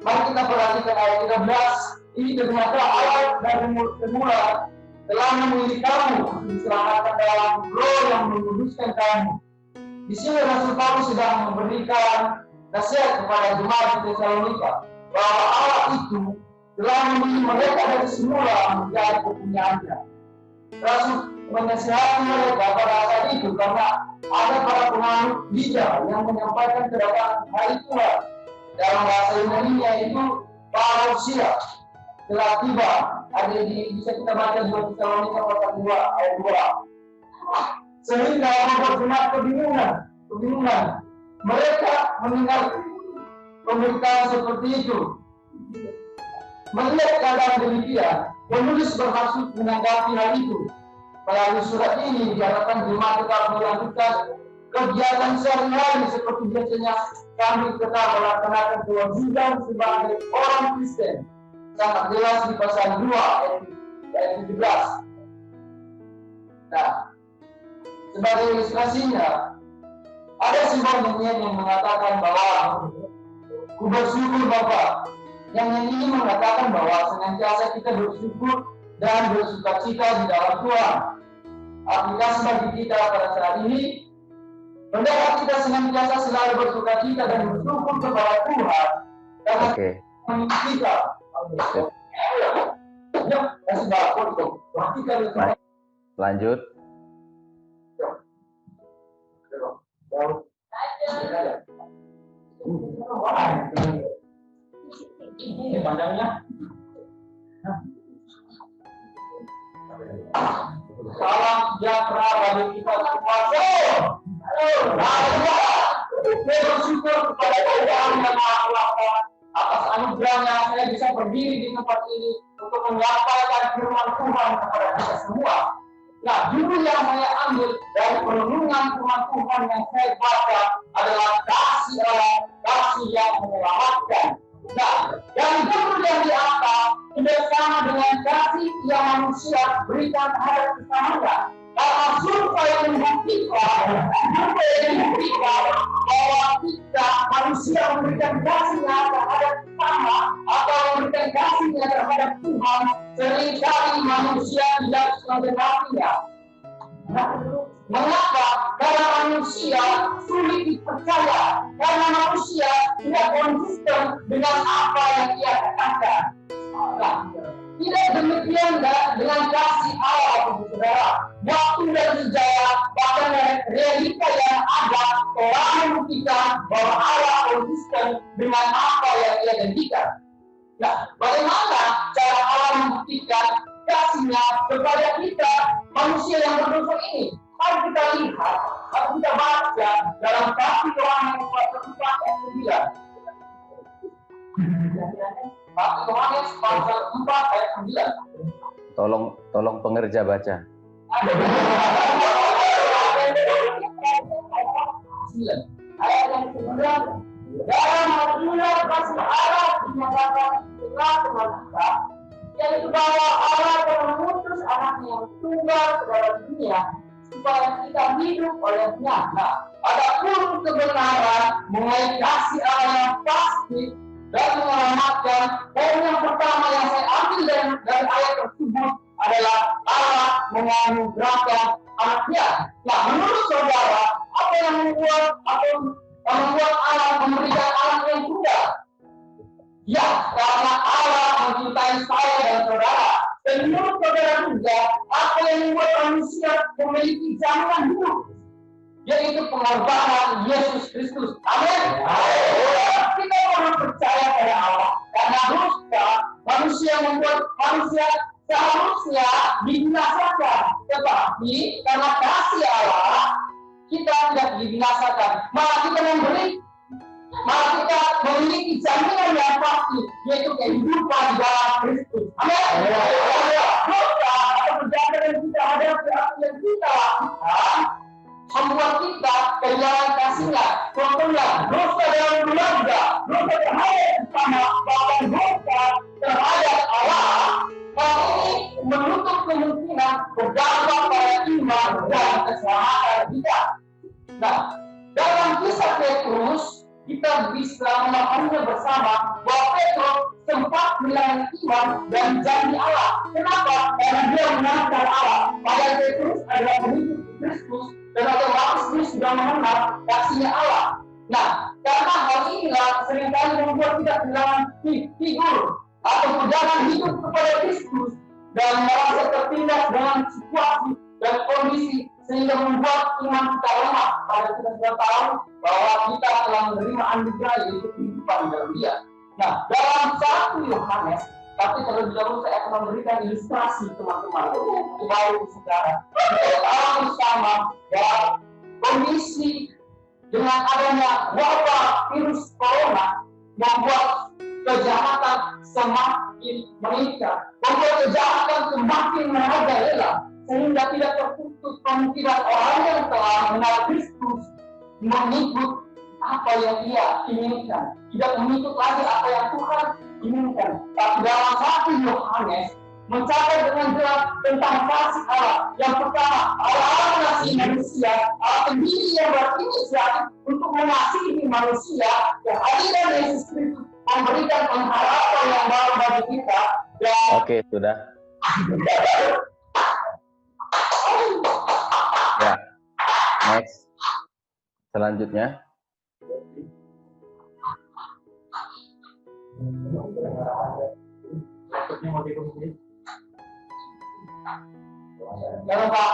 Speaker 3: Mari kita perhatikan ayat 13. Ini ternyata Allah dari semula telah memilih kamu untuk diselamatkan dalam Roh yang menguduskan kamu. Di sini Rasul Paulus sedang memberikan nasihat kepada jemaat di Tesalonika bahwa Allah itu telah memilih mereka dari semula menjadi kepunyaannya. Rasul menasihati mereka pada saat itu karena ada para penganut bijak yang menyampaikan kedatangan hari Tuhan. Dalam bahasa Yunani-nya itu parousia, telah tiba. Ada bisa kita baca di 2 Tesalonika pasal 2 ayat 2. Sehingga membuat jemaat kebingungan. Mereka mendengar pemberitaan seperti itu. Melihat keadaan demikian, penulis bermaksud menanggapi hal itu. Melalui surat ini diharapkan jemaat tetap melanjutkan kegiatan sehari-hari seperti biasanya kami tetap melaksanakan kewajiban sebagai orang Kristen. Sangat jelas di pasal 2 ayat 17. Nah, sebagai ilustrasinya, ada sebuah nyanyian yang mengatakan bahwa ku bersyukur Bapa. Yang ini mengatakan bahwa senantiasa kita bersyukur dan bersukacita di dalam Tuhan. Aplikasi bagi kita pada saat ini, hendaklah kita senantiasa selalu bersukacita dan bersyukur kepada Tuhan karena memiliki kita. Ya, kasih bakul itu.
Speaker 2: Lanjut.
Speaker 3: Ini pandangnya. Salam sejahtera bagi kita semua. Saya bersyukur kepada Tuhan yang Maha Kuasa atas anugerahnya saya bisa berdiri di tempat ini untuk menyampaikan firman Tuhan kepada kita semua. Nah, judul yang saya ambil dari perenungan firman Tuhan yang saya baca adalah kasih Allah, kasih yang menyelamatkan. Nah, dari judul yang diangkat tidak sama dengan kasih yang manusia berikan terhadap sesamanya. Karena survei membuktikan bahwa kita manusia memberikan kasihnya terhadap sesama atau memberikan kasihnya terhadap Tuhan, seringkali manusia tidak mengenalinya. Mengapa? Karena manusia sulit dipercaya, karena manusia tidak konsisten dengan apa yang ia katakan. Nah, tidak demikian dengan kasih Allah, saudara. Waktu dan sejarah, bahkan realita yang ada telah membuktikan bahwa Allah konsisten dengan apa yang ia janjikan. Nah, bagaimana cara Allah membuktikan kasihnya kepada kita, manusia yang berdosa ini? Harus kita lihat, harus kita baca dalam 1 Yohanes pasal 4 ayat 9. 1 Yohanes pasal 4 ayat 9.
Speaker 2: Tolong pengerja baca.
Speaker 1: Ayat yang ke-9. Dalam hal inilah kasih Allah dinyatakan setelah Tuhan kita, yaitu bahwa Allah telah mengutus anaknya yang tunggal ke dalam dunia supaya kita hidup olehnya. Nah, adapun kebenaran mengenai kasih Allah yang pasti
Speaker 3: dan menyelamatkan. Poin yang pertama yang saya ambil dari ayat tersebut adalah Allah menganugerahkan anaknya. Nah, menurut saudara, apa yang membuat Allah memberikan anak yang tunggal? Ya, karena Allah mencintai saya dan saudara. Dan menurut saudara juga, apa yang membuat manusia memiliki jaminan hidup? Yaitu pengorbanan Yesus Kristus. Amin. Kita perlu percaya pada Allah. Karena dusta, manusia membuat manusia seharusnya dibinasakan. Tetapi karena kasih Allah, kita tidak dibinasakan. Malah kita memiliki jaminan yang pasti, yaitu kehidupan di dalam Kristus. Amin. Dosa atau kejahatan yang kita hadapi, yang kita lakukan, membuat kita kehilangan kasihnya. Contohnya, dosa dalam keluarga, dosa terhadap sesama, bahkan dosa terhadap Allah. Hal ini menutup kemungkinan berdampak pada iman dan keselamatan kita. Nah, dalam kisah Petrus, kita bisa memahaminya bersama bahwa Petrus sempat kehilangan iman dan janji Allah. Kenapa? Karena dia mengenal Allah. Padahal Petrus adalah pengikut Kristus dan otomatis dia sudah mengenal kasihnya Allah. Nah, karena hal inilah seringkali membuat kita kehilangan figur atau pegangan hidup kepada Kristus dan merasa tertindas dengan situasi dan kondisi sehingga membuat iman kita lemah. Padahal kita sudah tahu bahwa kita telah menerima anugerah yaitu kehidupan di dalam Dia. Nah, dalam 1 Yohanes, tapi terlebih dahulu saya akan memberikan ilustrasi teman-teman supaya saudara tahu bersama bahwa kondisi dengan adanya wabah virus corona membuat kejahatan semakin meningkat, membuat kejahatan semakin merajalela, sehingga tidak terputus kemungkinan orang yang telah mengenal Kristus mengikut apa yang Dia inginkan, tidak mengikut lagi apa yang Tuhan inginkan. Tapi dalam 1 Yohanes mencapai dengan jelas tentang kasih Allah. Yang pertama, Allah mengasihi manusia, Allah sendiri yang berinisiatif untuk mengasihi manusia. Kehadiran Yesus Kristus memberikan pengharapan yang baru bagi kita. Dan
Speaker 2: Oke, sudah. Ya, next. Selanjutnya.
Speaker 3: Jangan Pak.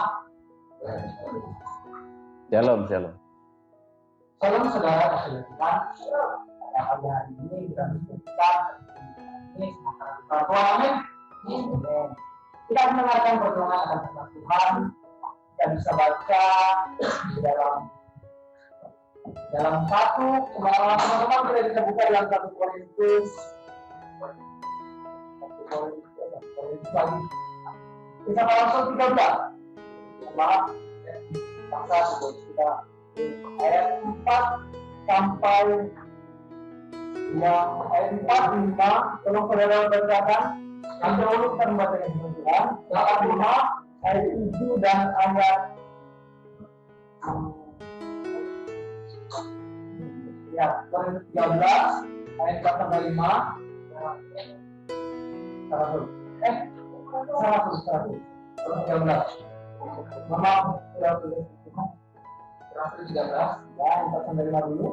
Speaker 2: Shalom.
Speaker 3: Salam saudara kasih Tuhan. Pada hari ini kita diskusikan ini Tuhan, amin. Kita mendengarkan pertolongan akan Tuhan. Kita bisa baca di dalam satu teman-teman boleh kita buka dalam 1 Korintus lagi. Kita langsung 13. Maaf, bahasa kita ayat 4 sampai yang ayat 4 5. Tolong saudara bacakan. Yang dahulu kita membaca yang Tuhan. 5 ayat 7 dan ayat ya, 13 ayat 4 sampai 5. 100. Tolong 13. Maaf, sudah tulis 13 ya, 4 sampai 5 dulu.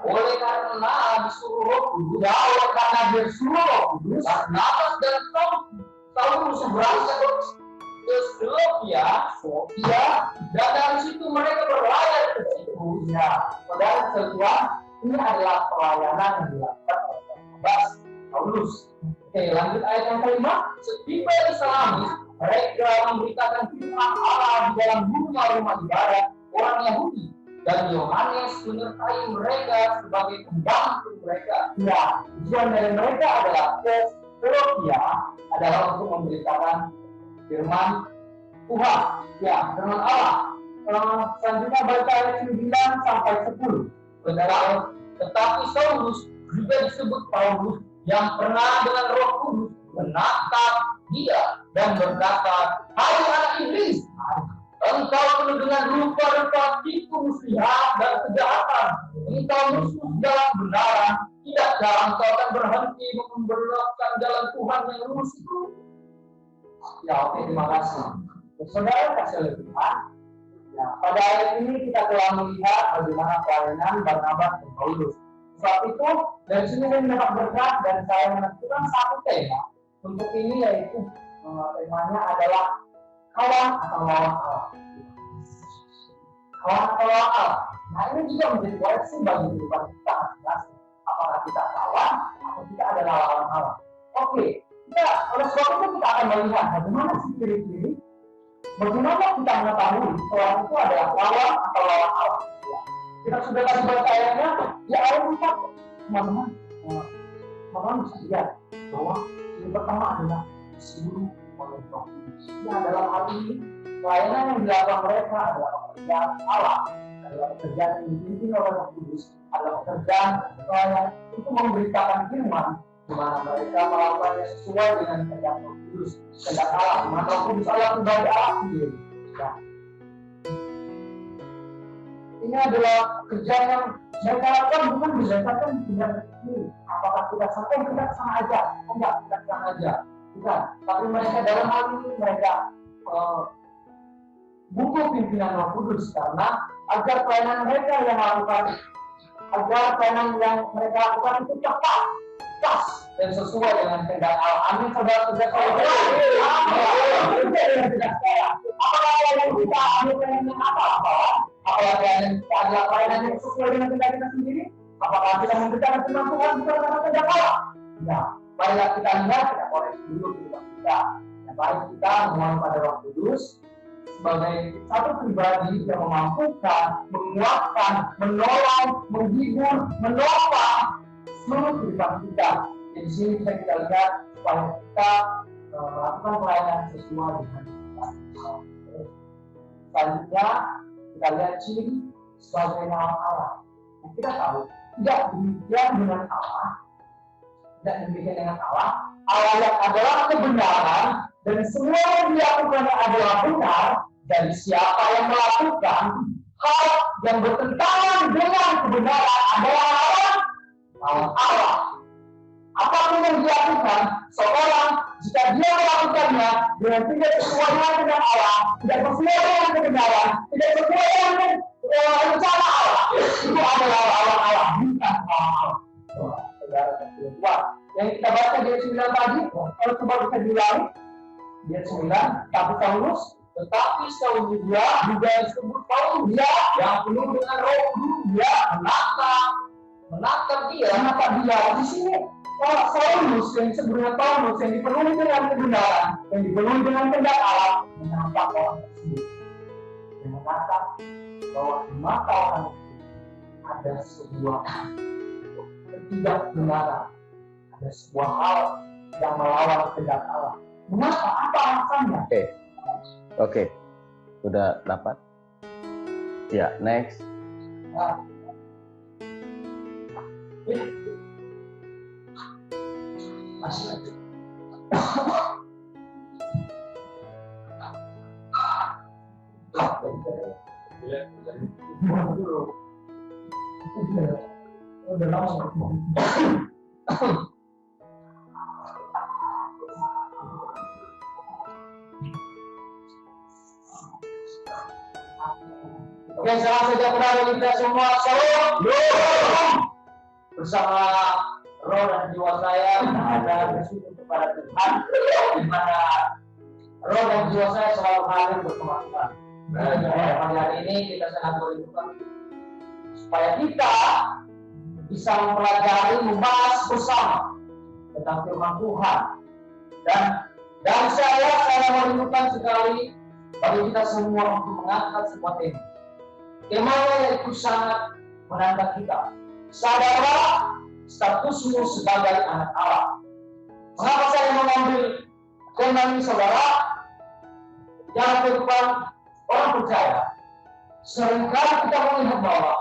Speaker 3: Oleh karena disuruh Roh Kudus, ya oleh karena dia disuruh Roh Kudus, Barnabas dan Saulus berangkat ke Seleukia, dan dari situ mereka berlayar ke Siprus. Ya, saudara sekalian, ini adalah pelayanan yang dilakukan oleh Barnabas Saulus. Oke, lanjut ayat yang kelima. Setiba di Salamis, mereka memberitakan firman Allah di dalam rumah ibadat orang Yahudi. Dan Yohanes menyertai mereka sebagai pembantu mereka. Nah, tujuan dari mereka adalah ke Seleukia adalah untuk memberitakan firman Tuhan. Ya, firman Allah. Selanjutnya baca ayat 9 sampai 10. Saudara, tetapi Saulus juga disebut Paulus yang pernah dengan Roh Kudus menatap dia dan berkata, "Hai anak iblis, engkau penuh dengan rupa-rupa tipu muslihat dan kejahatan. Engkau musuh dalam kebenaran, saja engkau akan berhenti memperlakukan jalan Tuhan yang lurus itu? Ya, oke, terima kasih. Saudara kasih lihat. Ya, pada ayat ini kita telah melihat bagaimana pelayanan Barnabas dan Paulus. Sebab itu, dari sini saya mendapat berkat dan saya menentukan satu tema untuk ini, yaitu temanya adalah kawan atau lawan Allah. Kawan atau lawan Allah. Nah, ini juga menjadi koreksi bagi kehidupan kita masing-masing. Apakah kita kawan atau kita adalah lawan Allah? Oke, oleh sebab itu kita akan melihat bagaimana sih ciri-ciri, bagaimana kita mengetahui orang itu adalah lawan atau lawan Allah. Ya. Kita sudah kasih baca ayatnya, ya ayat 4, teman-teman. Teman-teman bisa lihat bahwa yang pertama adalah disuruh oleh Roh Kudus. Ini adalah hal ini, pelayanan yang dilakukan mereka adalah pekerjaan Allah, adalah pekerjaan yang dipimpin oleh Roh Kudus, adalah pekerjaan pelayanan untuk memberitakan firman, di mana mereka melakukannya sesuai dengan kehendak Roh Kudus, kehendak Allah, di mana Roh Kudus Allah pribadi Allah sendiri. Ya. Ini adalah pekerjaan yang mereka lakukan bukan berdasarkan pilihan sendiri. Apakah kita sampai kita kesana aja? Enggak, kita kesana aja. Bukan. Tapi mereka dalam hal ini mereka butuh pimpinan Roh Kudus karena agar pelayanan mereka yang melakukan, agar pelayanan yang mereka lakukan itu tepat, pas dan sesuai dengan kehendak Allah. Amin, saudara-saudara. Apakah pelayanan kita ambil pelayanan apa? Apakah pelayanan kita adalah pelayanan yang sesuai dengan kehendak kita sendiri? Apakah kita memberitakan firman Tuhan bukan karena kehendak Allah? Ya, marilah kita lihat, kita koreksi dulu kehidupan kita. Yang baik kita memohon pada Roh Kudus sebagai satu pribadi yang memampukan, menguatkan, menolong, menghibur, menopang seluruh kehidupan kita. Di sini bisa kita lihat supaya kita melakukan pelayanan sesuai dengan kita. Selanjutnya kita lihat ciri sebagai lawan Allah. Nah, kita tahu tidak demikian dengan Allah. Tidak demikian dengan Allah. Allah yang adalah kebenaran dan semua yang dilakukannya adalah benar. Dan siapa yang melakukan hal yang bertentangan dengan kebenaran adalah lawan Allah. Apapun yang dilakukan seorang, jika dia melakukannya dengan tidak sesuai dengan Allah, tidak sesuai dengan kebenaran, tidak sesuai dengan rencana Allah, itu adalah lawan Allah, bukan lawan Allah. Saudara, yang kita baca di ayat 9 tadi, kalau coba bisa diulangi, di ayat 9, tapi Paulus, tetapi juga disebut Paulus, dia yang penuh dengan Roh Kudus, dia menatap dia di sini. Paulus yang sebenarnya Paulus yang dipenuhi dengan kebenaran, yang dipenuhi dengan kehendak Allah, menatap orang tersebut. Dan menatap bahwa di mata orang itu ada sebuah ketidakbenaran, ada sebuah hal yang melawan kehendak Allah. Mengapa? Apa alasannya?
Speaker 2: Oke. Sudah dapat? Ya, next.
Speaker 3: Masih lanjut. Udah lama. Oke, salam sejahtera bagi kita semua. Shalom. Bersama roh dan jiwa saya ada bersyukur kepada Tuhan, di mana roh dan jiwa saya selalu hadir bersama Tuhan. Pada hari ini kita sangat bersyukur supaya kita bisa mempelajari, membahas bersama tentang firman Tuhan. Dan saya merindukan sekali bagi kita semua untuk mengangkat sebuah tema. Temanya yaitu sangat menantang kita. Sadarlah statusmu sebagai anak Allah. Mengapa saya mengambil tema ini, saudara? Dalam kehidupan orang percaya, seringkali kita melihat bahwa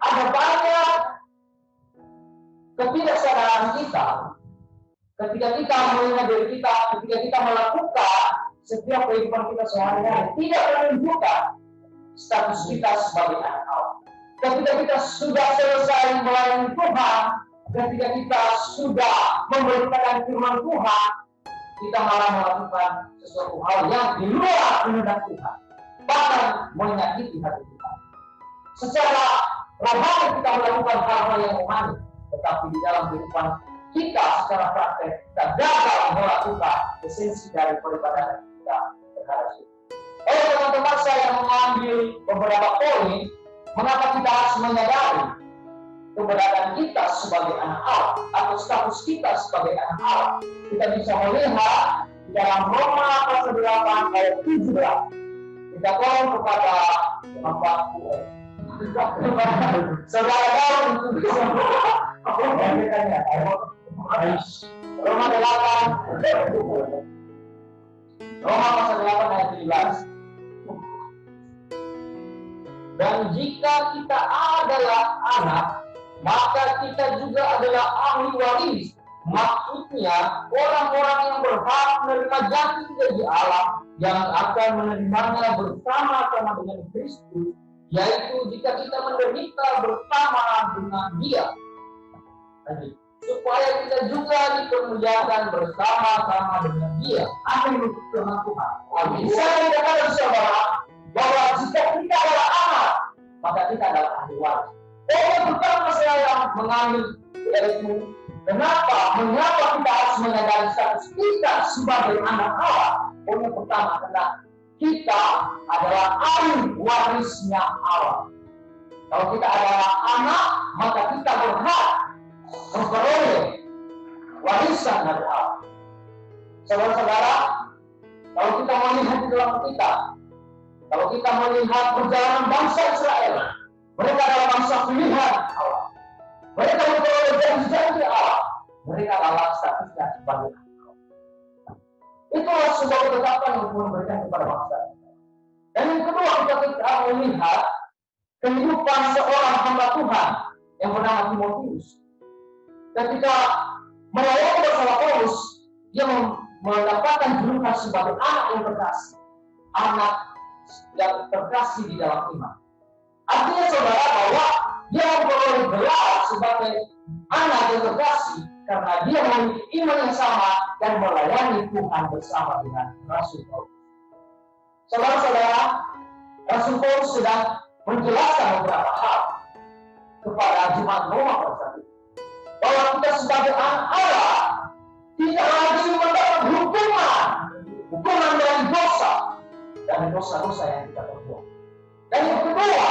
Speaker 3: ada banyak ketidaksadaraan kita ketika kita melihat diri kita, ketika kita melakukan setiap kehidupan kita sehari-hari, tidak menunjukkan status kita sebagai anak Allah. Ketika kita sudah selesai melayani Tuhan, ketika kita sudah memberitakan firman Tuhan, kita malah melakukan sesuatu hal yang di luar kehendak Tuhan, bahkan menyakiti hati Tuhan. Secara rohani kita melakukan hal-hal yang rohani, tetapi di dalam kehidupan kita secara praktek kita gagal melakukan esensi dari peribadatan kita terhadap Tuhan. Teman-teman, saya mengambil beberapa poin mengapa kita harus menyadari keberadaan kita sebagai anak Allah atau status kita sebagai anak Allah. Kita bisa melihat di dalam Roma pasal 8 ayat 17. Kita tolong kepada Bapak saudara Daud itu bisa Roma 8 Roma pasal 8 ayat 17. Dan jika kita adalah anak, maka kita juga adalah ahli waris. Maksudnya orang-orang yang berhak menerima janji Allah yang akan menerimanya bersama-sama dengan Kristus, yaitu jika kita menderita bersama dengan Dia, supaya kita juga dipermuliakan bersama-sama dengan Dia. Amin. Firman Tuhan. Amin. Saya katakan saudara bahwa jika kita adalah anak, maka kita adalah ahli waris. Yang pertama saya mengambil yaitu mengapa kita harus menyadari status kita sebagai anak Allah. Yang pertama adalah kita adalah ahli warisnya Allah. Kalau kita adalah anak, maka kita berhak memperoleh warisan dari Allah. Saudara-saudara, kalau kita melihat di dalam kita, kalau kita melihat perjalanan bangsa Israel, mereka adalah bangsa pilihan Allah. Mereka memperoleh janji-janji Allah. Mereka adalah statusnya sebagai anak Allah. Itulah sebuah ketetapan yang Tuhan berikan kepada bangsa. Dan yang kedua, kita melihat kehidupan seorang hamba Tuhan yang bernama Timotius. Ketika melayani bersama Paulus, dia mendapatkan julukan sebagai anak yang terkasih, anak yang terkasih di dalam iman. Artinya saudara bahwa dia memperoleh gelar sebagai anak yang terkasih karena dia memiliki iman yang sama dan melayani Tuhan bersama dengan Rasul Paulus. Saudara-saudara, Rasul Paulus sedang menjelaskan beberapa hal kepada jemaat Roma pada saat itu, bahwa kita sebagai anak Allah tidak lagi mendapat hukuman dari dosa-dosa yang kita perbuat. Dan yang kedua,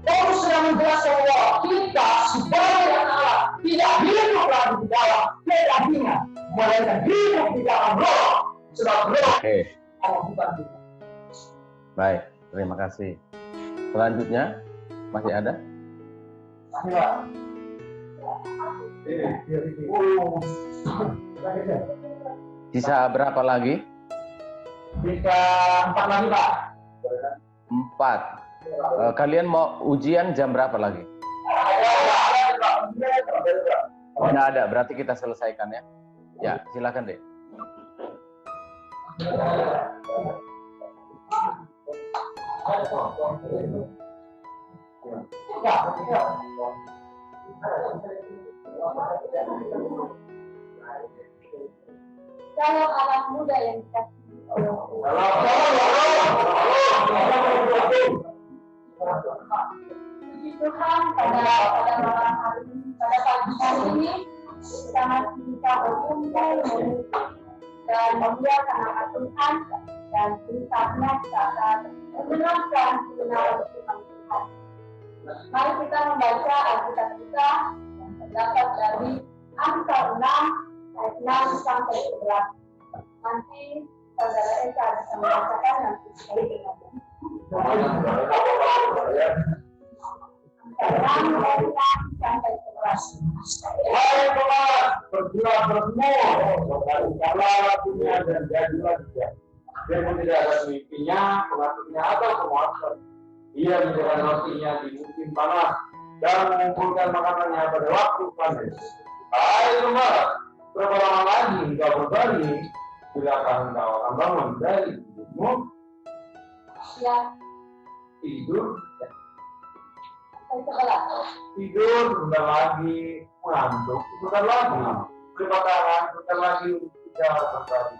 Speaker 3: Paulus sedang menjelaskan bahwa kita sebagai anak Allah tidak hidup lagi di dalam kedagingan, melainkan hidup di dalam Roh, sebab Roh bukan kita.
Speaker 2: Baik, terima kasih. Selanjutnya masih ada? Sisa berapa lagi?
Speaker 3: Bisa 4 lagi, Pak.
Speaker 2: 4. Kalian mau ujian jam berapa lagi? Oh, nggak ada, berarti kita selesaikan ya. Ya, silakan deh.
Speaker 1: Kalau anak muda yang dikasih oleh Puji Tuhan, pada malam hari ini, pada pagi hari ini, kita masih bisa berkumpul dan memuliakan nama Tuhan, dan ini saatnya kita akan mendengarkan kebenaran firman Tuhan. Mari kita membaca Alkitab kita yang terdapat dari Amsal 6 ayat 6 sampai 11. Nanti saudara Eka bisa membacakan nanti sekali dengan
Speaker 4: Hai Tuhan, berjuang bertemu dari segala dunia dan jadilah dia. Dia pun tidak ada mimpinya, pengaturnya atau penguasa. Ia menjaga rotinya di musim panas dan mengumpulkan makanannya pada waktu panas. Hai rumah, berapa lama lagi engkau berbalik? Bilakah engkau akan bangun dari tidurmu?
Speaker 1: Ya.
Speaker 4: Tidur. tidur sebentar lagi, ngantuk sebentar lagi, kebakaran sebentar lagi, tidak terjadi.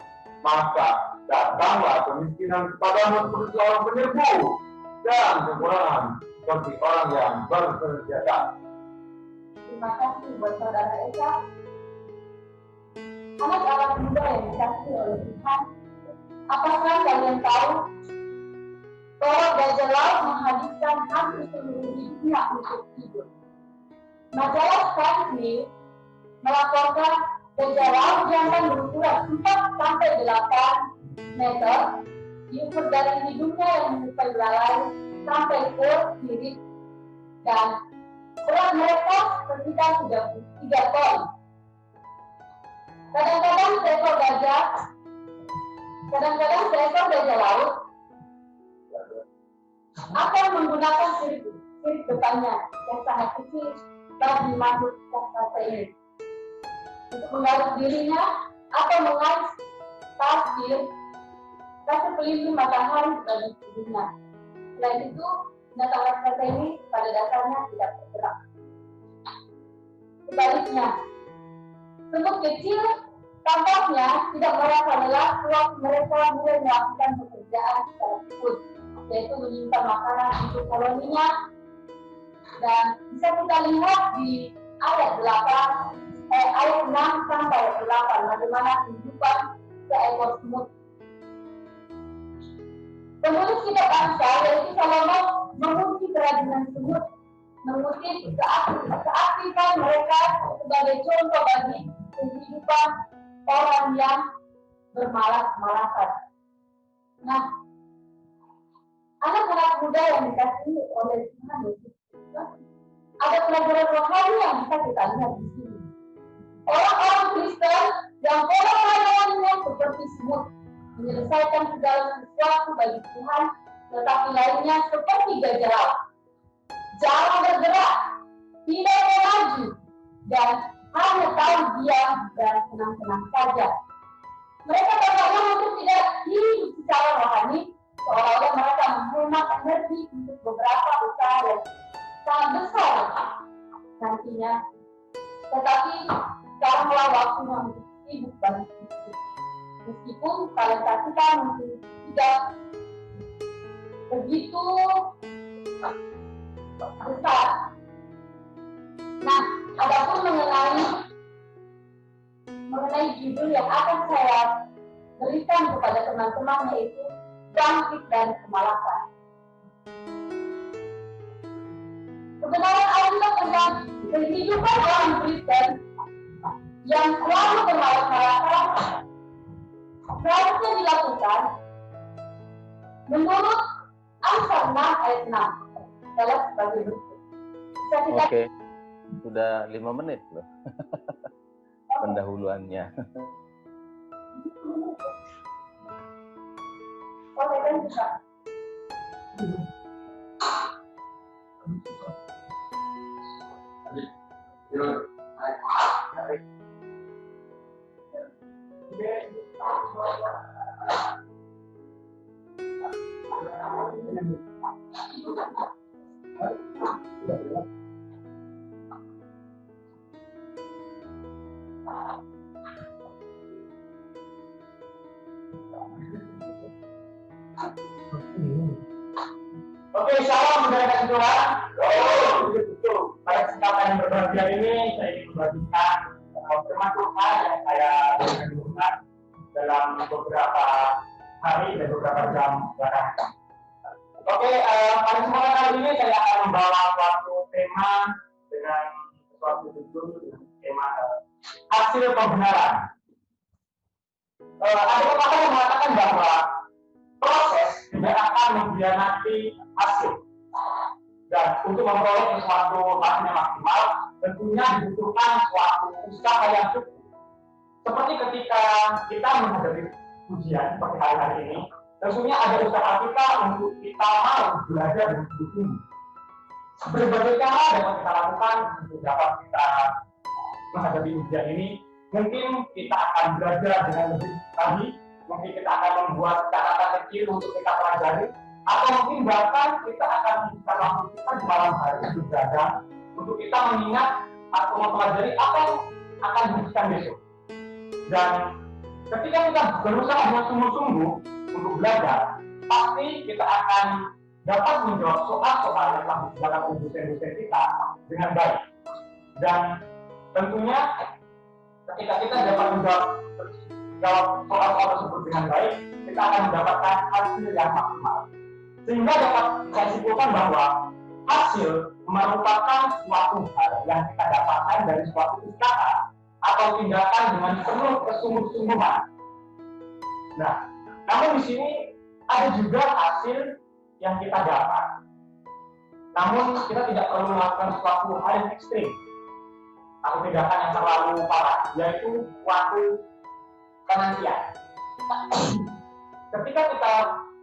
Speaker 4: Maka datanglah kemiskinan kepadamu seperti seorang penyerbu dan kekurangan seperti orang yang bersenjata.
Speaker 1: Terima kasih buat saudara Esa. Anak-anak muda yang dikasih oleh Tuhan, apakah kalian tahu bahwa gajah laut menghabiskan hampir seluruh hidupnya untuk tidur? Majalah Science News melaporkan gajah laut jantan berukuran 4 sampai 8 meter diukur dari hidungnya yang menyerupai belalai sampai ke sirip, dan berat mereka sekitar 33 ton. Kadang-kadang seekor gajah laut akan menggunakan sirip depannya yang sangat kecil bagi makhluk raksasa ini untuk menggaruk dirinya atau mengais kasih pelindung matahari bagi tubuhnya. Selain itu, binatang raksasa ini pada dasarnya tidak bergerak. Sebaliknya, semut kecil tampaknya tidak merasa lelah waktu mereka mulai melakukan pekerjaan tersebut, yaitu menyimpan makanan untuk koloninya. Dan bisa kita lihat di ayat 6 sampai 8 bagaimana kehidupan seekor semut. Penulis kitab Amsal yaitu Salomo menguji kerajinan semut, mengutip keaktifan mereka sebagai contoh bagi kehidupan orang yang bermalas-malasan. Nah, anak-anak muda yang dikasihi oleh Tuhan Yesus, ada pelajaran rohani yang bisa kita lihat di sini. Orang-orang Kristen yang pola-polanya seperti semut, menyelesaikan segala sesuatu bagi Tuhan, tetapi lainnya seperti gajah laut, jarang bergerak, tidak maju, dan hanya tahu diam dan senang-senang saja. Mereka tampaknya mungkin tidak hidup secara rohani, seolah-olah mereka menghemat energi untuk beberapa usaha yang sangat besar nantinya. Tetapi sekaranglah waktunya untuk sibuk bagi Kristus. Meskipun talenta kita mungkin tidak begitu besar. Nah, adapun mengenai judul yang akan saya berikan kepada teman-teman, yaitu bangkit dari kemalasan. Kebenaran Alkitab tentang kehidupan orang Kristen yang selalu bermalas-malasan seharusnya dilakukan menurut Amsal 6 ayat 6 adalah sebagai berikut.
Speaker 2: Oke, sudah 5 menit loh pendahuluannya.
Speaker 4: Oke, shalom saudara Tuhan. Betul. Pada kesempatan yang berbahagia ini saya ingin membagikan firman Tuhan yang saya renungkan dalam beberapa hari dan beberapa jam belakangan. Oke, pada kesempatan kali ini saya akan membawa suatu tema dengan suatu judul dengan tema hasil pembenaran. Ada pepatah yang mengatakan bahwa proses tidak akan mengkhianati hasil, dan untuk memperoleh sesuatu hasil yang maksimal tentunya dibutuhkan suatu usaha yang cukup. Seperti ketika kita menghadapi ujian seperti hari-hari ini, tentunya ada usaha kita untuk kita mau belajar dan sungguh-sungguh. Berbagai cara dapat kita lakukan untuk dapat kita menghadapi ujian ini. Mungkin kita akan belajar dengan lebih lagi, mungkin kita akan membuat catatan kecil untuk kita pelajari,
Speaker 3: Atau mungkin bahkan kita akan menghabiskan waktu kita di malam hari berjaga untuk kita mengingat atau mempelajari apa yang akan dihabiskan besok. Dan ketika kita berusaha dengan sungguh-sungguh untuk belajar, pasti kita akan dapat menjawab soal-soal yang telah disediakan oleh dosen-dosen kita dengan baik. Dan tentunya ketika kita dapat menjawab soal-soal tersebut dengan baik, kita akan mendapatkan hasil yang maksimal. Sehingga dapat saya simpulkan bahwa hasil merupakan suatu hal yang kita dapatkan dari suatu usaha atau tindakan dengan penuh kesungguh-sungguhan. Nah, namun di sini ada juga hasil yang kita dapat. Namun kita tidak perlu melakukan suatu hal yang ekstrim atau tindakan yang terlalu parah, yaitu suatu penantian. Ketika kita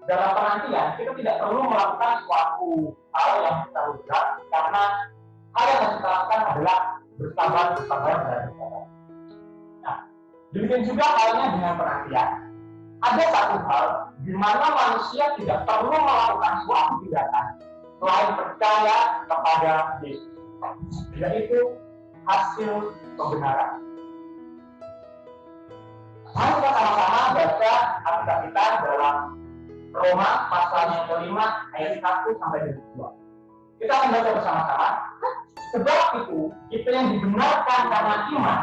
Speaker 3: dalam penantian, kita tidak perlu melakukan suatu hal yang kita rusak, karena hal yang harus kita lakukan adalah bersabar dan bersabar. Nah, demikian juga halnya dengan penantian. Ada satu hal di mana manusia tidak perlu melakukan suatu tindakan selain percaya kepada Yesus, yaitu hasil kebenaran. Mari kita sama-sama baca Alkitab kita dalam Roma pasal yang kelima ayat 1 sampai 2. Kita akan baca bersama-sama. Sebab itu kita yang dibenarkan karena iman,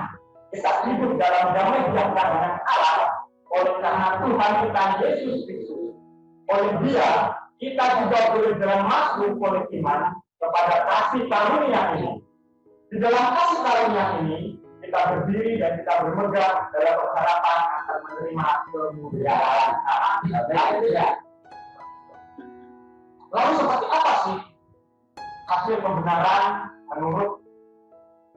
Speaker 3: kita hidup dalam damai sejahtera dengan Allah oleh karena Tuhan kita Yesus Kristus. Oleh Dia kita juga boleh jalan masuk oleh iman kepada kasih karunia ini. Di dalam kasih karunia ini kita berdiri dan kita bermegang dalam pengharapan akan menerima kemuliaan Allah. Lalu seperti apa sih hasil kebenaran menurut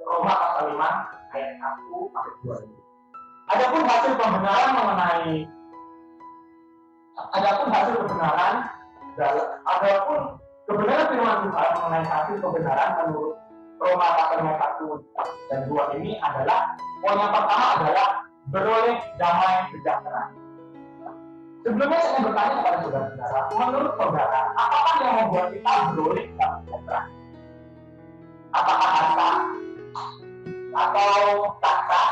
Speaker 3: Roma pasal 5 ayat 1 sampai 2 ini? Adapun hasil kebenaran firman Tuhan mengenai hasil kebenaran menurut Roma pasal 1 dan 2 ini adalah, poin yang pertama adalah beroleh damai sejahtera. Sebelumnya saya bertanya kepada saudara-saudara, menurut saudara, apakah yang membuat kita beroleh damai sejahtera? Apakah harta? Atau tahta?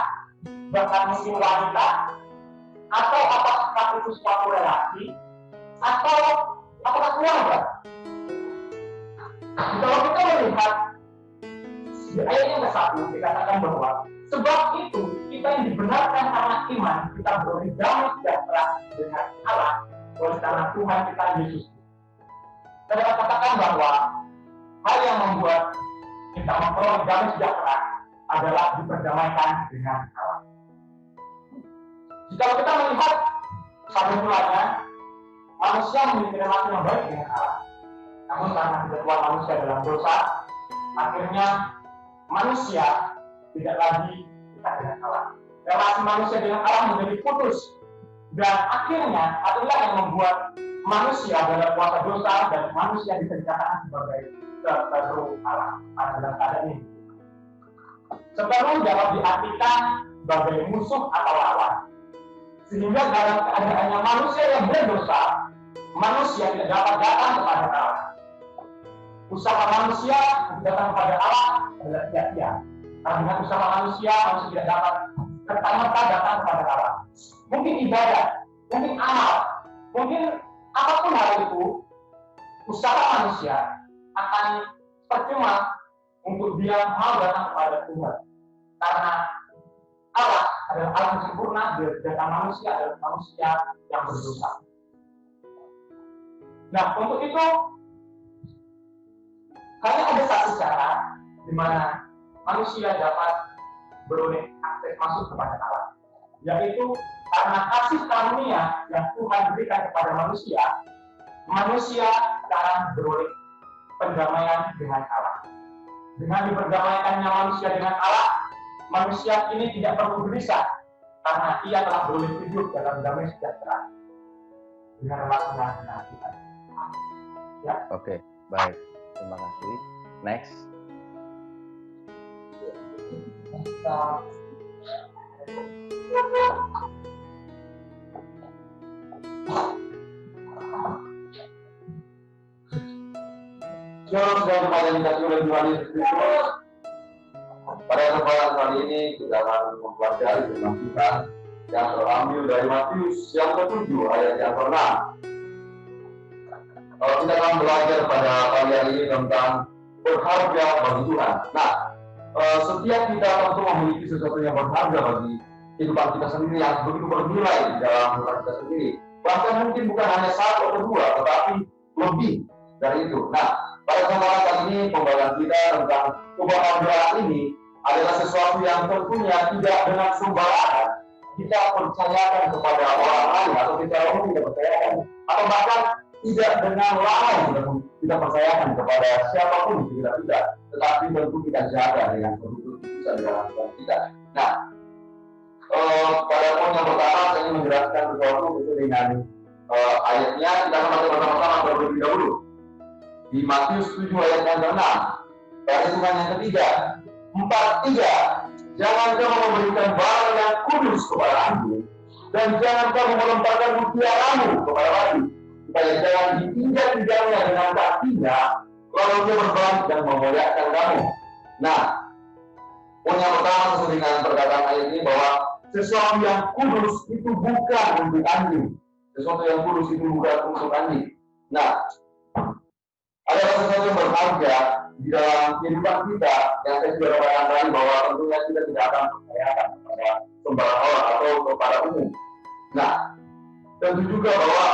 Speaker 3: Bahkan mungkin wanita? Atau apakah itu suatu relasi? Atau apakah keluarga? Kalau kita melihat di ayat yang ke-1 dikatakan bahwa sebab itu kita yang dibenarkan karena iman, kita beroleh damai sejahtera dengan Allah oleh karena Tuhan kita Yesus. Saya dapat katakan bahwa hal yang membuat kita memperoleh damai sejahtera adalah diperdamaikan dengan Allah. Jika kita melihat pada mulanya manusia memiliki relasi yang baik dengan Allah, namun karena ketentuan manusia dalam dosa, akhirnya manusia tidak lagi dekat dengan Allah. Relasi manusia dengan Allah menjadi putus, dan akhirnya adalah yang membuat manusia dalam kuasa dosa dan manusia bisa dikatakan sebagai seteru Allah adalah keadaan ini. Seteru dapat diartikan sebagai musuh atau lawan. Sehingga dalam keadaannya manusia yang berdosa, manusia tidak dapat datang kepada Allah. Usaha manusia datang kepada Allah adalah sia-sia. Karena dengan usaha manusia tidak dapat serta-merta datang kepada Allah. Mungkin ibadah, mungkin amal, mungkin apapun hal itu, usaha manusia akan percuma untuk dia mau datang kepada Tuhan. Karena Allah adalah Allah yang sempurna, dan manusia adalah manusia yang berdosa. Nah, untuk itu hanya ada satu cara di mana manusia dapat beroleh akses masuk kepada Allah, yaitu karena kasih karunia yang Tuhan berikan kepada manusia, manusia sekarang beroleh pendamaian dengan Allah. Dengan diperdamaikannya manusia dengan Allah, manusia ini tidak perlu gelisah karena ia telah beroleh hidup dalam damai sejahtera dengan relasinya dengan Tuhan. Ya.
Speaker 2: Oke, baik. Terima kasih. Next.
Speaker 4: Shalom dan kembali dikasih oleh Tuhan Yesus Kristus. Pada kesempatan kali ini kita akan mempelajari firman Tuhan yang terambil dari Matius yang ke-7 ayat yang ke-6. Kita akan belajar pada pagi hari ini tentang berharga bagi Tuhan. Nah, setiap kita tentu memiliki sesuatu yang berharga bagi kehidupan kita sendiri yang begitu bernilai di dalam kehidupan kita sendiri. Bahkan mungkin bukan hanya satu atau dua, tetapi lebih dari itu. Nah, pada kesempatan kali ini pembahasan kita tentang kebahagiaan ini adalah sesuatu yang tentunya tidak dengan sembarangan kita percayakan kepada orang lain atau kita tidak percayakan atau bahkan tidak dengan lalai kita percayakan kepada siapapun di sekitar kita, tetapi tentu kita jaga dengan betul-betul bisa di dalam Tuhan kita. Nah, pada poin yang pertama saya ingin menjelaskan sesuatu itu dengan ayatnya. Kita akan baca bersama-sama terlebih dahulu di Matius 7 ayat yang ke-6. Dari Tuhan yang ketiga, 4:3, jangan kamu memberikan barang yang kudus kepada aku, dan jangan kamu melemparkan mutiaramu kepada batu, supaya jangan diinjak-injaknya dengan kakinya, lalu dia berbalik dan memuliakan kamu. Nah, poin yang pertama sesuai dengan perkataan ayat ini bahwa sesuatu yang kudus itu bukan untuk anjing. Sesuatu yang kudus itu bukan untuk anjing. Nah, ada sesuatu yang berharga di dalam kehidupan kita yang saya sudah katakan tadi bahwa tentunya kita tidak akan percayakan kepada sembarang orang atau kepada umum. Nah, tentu juga bahwa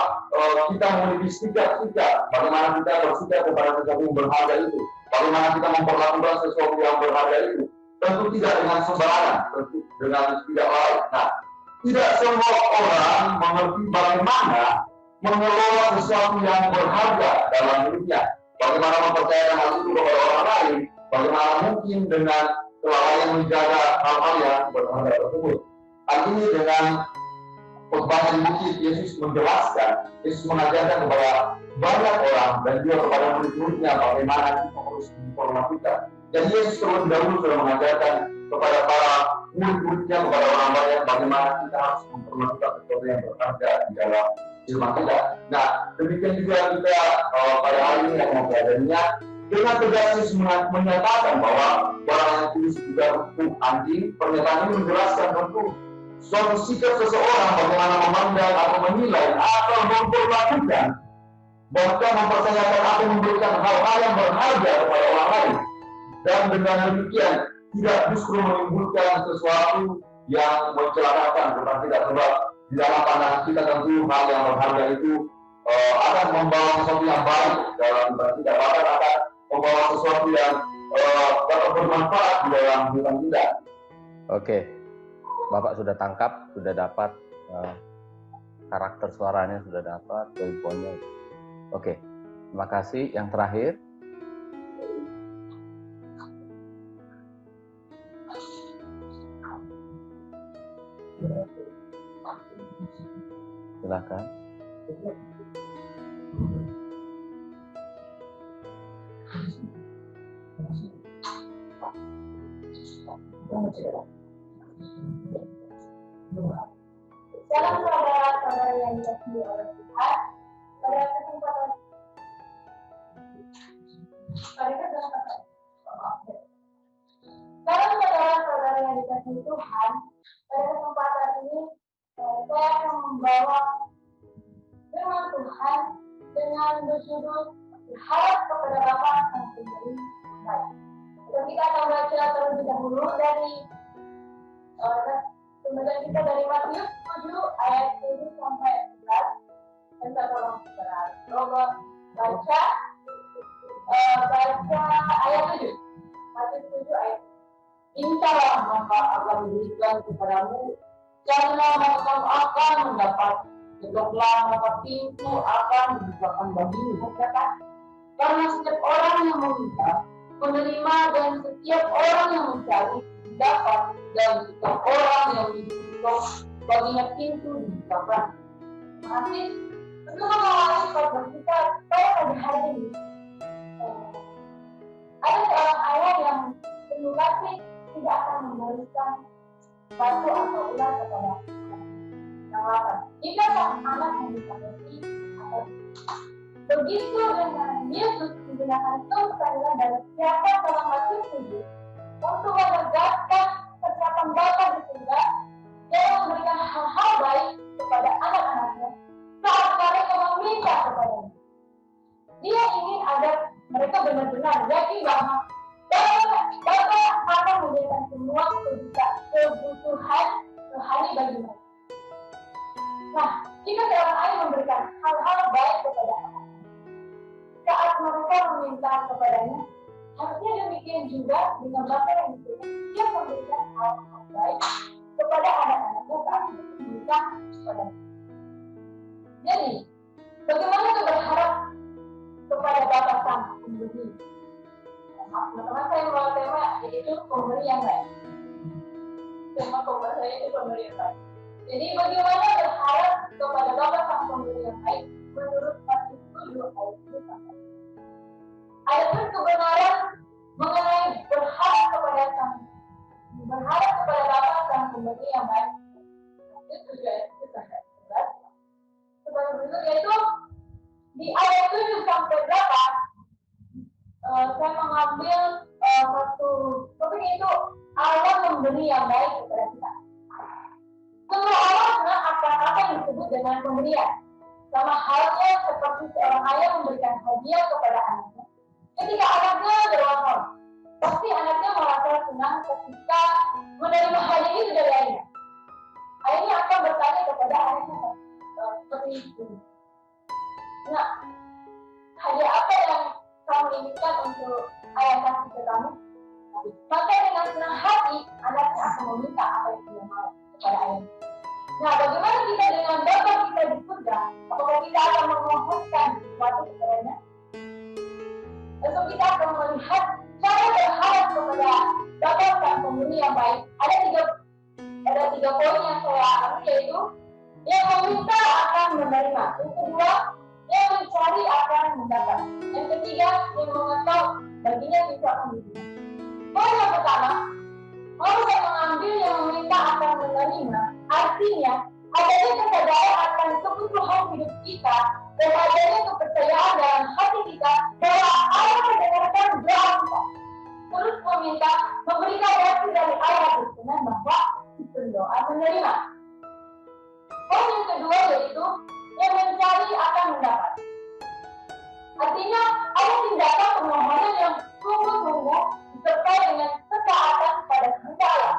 Speaker 4: kita memiliki sikap-sikap bagaimana kita bersikap kepada sesuatu yang berharga itu, bagaimana kita memperlakukan sesuatu yang berharga itu, tentu tidak dengan sembarangan, tentu dengan tidak lain. Nah, tidak semua orang mengerti bagaimana mengelola sesuatu yang berharga dalam hidupnya. Bagaimana mempercayakan hal itu kepada orang lain, bagaimana mungkin dengan kelalaian menjaga hal-hal yang berharga tersebut. Hal ini dengan khotbah di bukit, Yesus menjelaskan, Yesus mengajarkan kepada banyak orang dan juga kepada murid-muridnya bagaimana kita harus memperlakukan. Jadi Yesus terlebih dahulu sudah mengajarkan kepada para murid-muridnya, kepada orang banyak bagaimana kita harus memperlakukan sesuatu yang berharga di dalam firman kita. Nah, demikian juga kita pada hari ini yang mempelajarinya dengan tegas Yesus menyatakan bahwa barang yang kudus juga untuk anjing. Pernyataan ini menjelaskan tentu suatu sikap seseorang bagaimana memandang atau menilai atau memperlakukan, bahkan mempercayakan atau memberikan hal-hal yang berharga kepada orang lain. Dan dengan demikian tidak justru menimbulkan sesuatu yang mencelakakan kepada kita, sebab di dalam pandangan kita tentu hal yang berharga itu akan membawa sesuatu yang baik dalam hidup kita, bahkan akan membawa sesuatu yang dapat bermanfaat di dalam hidup kita.
Speaker 2: Oke, Bapak sudah tangkap, sudah dapat karakter suaranya, sudah dapat poin-poinnya. Oke, terima kasih. Yang terakhir. Silakan.
Speaker 1: Salam saudara-saudara yang dikasihi oleh Tuhan. Pada kesempatan salam saudara-saudara yang dikasihi Tuhan. Pada kesempatan ini saya akan membawa firman Tuhan dengan berjudul berharap kepada Bapa yang memberi baik. Kita akan baca terlebih dahulu dari pembacaan kita dari Matius 7 ayat 7 sampai 11. Dan saya tolong saudara coba baca ayat 7. Matius 7 ayat 7. Mintalah maka akan diberikan kepadamu, carilah maka kamu akan mendapat, ketuklah maka pintu akan dibukakan bagimu. Karena setiap orang yang meminta menerima, dan setiap orang yang mencari dapat, dan setiap orang yang ditutup baginya pintu dibukakan. Masih tentu mengawali khotbah kita pada hari ini. Ada seorang ayah yang penuh kasih tidak akan memberikan batu atau ular kepada yang lapar. Jika sang anak meminta roti atau begitu dengan Yesus menggunakan kebenaran dari siapa dalam Matius 7 untuk menegakkan kesiapan Bapa di surga, dia memberikan hal-hal baik kepada anak-anaknya saat mereka meminta kepadanya. Dia ingin agar mereka benar-benar yakin bahwa Bapa akan memberikan semua kebutuhan rohani bagi mereka. Nah, jika seorang ayah memberikan hal-hal baik kepada anak, saat mereka meminta kepadanya, harusnya demikian juga dengan Bapa yang di surga. Dia memberikan hal-hal baik kepada anak-anaknya saat mereka meminta kepadanya. Jadi, bagaimana kita berharap kepada Bapa Sang Pemberi? Teman-teman, saya membawa tema yaitu pemberi yang baik. Tema pemberi saya itu pemberi yang baik. Jadi bagaimana berharap kepada Bapa Sang Pemberi yang baik menurut Matius 7 ayat 1 sampai. Adapun kebenaran mengenai berharap kepada Bapa Sang Pemberi yang baik, Matius 7 ayat 1 sampai 11. Sebagai berikut yaitu di ayat 7 sampai 8, saya mengambil satu topik itu Allah memberi yang baik kepada kita. Semua orang senang akan apa yang disebut dengan pemberian. Sama halnya seperti seorang ayah memberikan hadiah kepada anaknya. Ketika anaknya dewasa, pasti anaknya merasa senang ketika menerima hadiah itu dari ayahnya. Ayahnya akan bertanya kepada anaknya seperti itu. Nah, hadiah apa yang kamu inginkan untuk ayah kasih ke kamu? Maka dengan senang hati, anaknya akan meminta apa yang dia mau kepada ayahnya. Nah, bagaimana kita dengan Bapa kita di surga? Apakah kita akan memohonkan sesuatu kepadanya? Atau kita akan melihat cara berharap kepada Bapa Sang Pemberi yang baik? Ada tiga poin yang saya ambil, yaitu yang meminta akan menerima. Yang kedua, yang mencari akan mendapat. Yang ketiga, yang mengetahui baginya itu akan diberikan. Poin yang pertama, kalau saya mengambil yang meminta akan menerima, artinya adanya kesadaran akan kebutuhan hidup kita dan adanya kepercayaan dalam hati kita bahwa Allah mendengarkan doa kita. Terus meminta memberikan reaksi dari Allah berkenan bahwa berdoa menerima. Poin yang kedua yaitu yang mencari akan mendapat. Artinya ada tindakan permohonan yang sungguh-sungguh disertai dengan ketaatan pada kehendak Allah.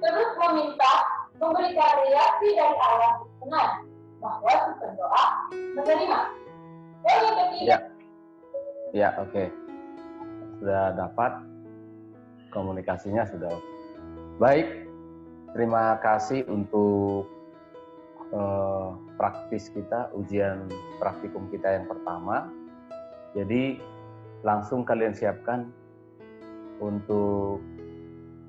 Speaker 1: Terus meminta memberikan reaksi dari Allah berkenan bahwa si berdoa menerima. Poin yang ketiga.
Speaker 2: Ya, oke. Sudah dapat komunikasinya sudah. Baik. Terima kasih untuk praktis kita, ujian praktikum kita yang pertama. Jadi langsung kalian siapkan untuk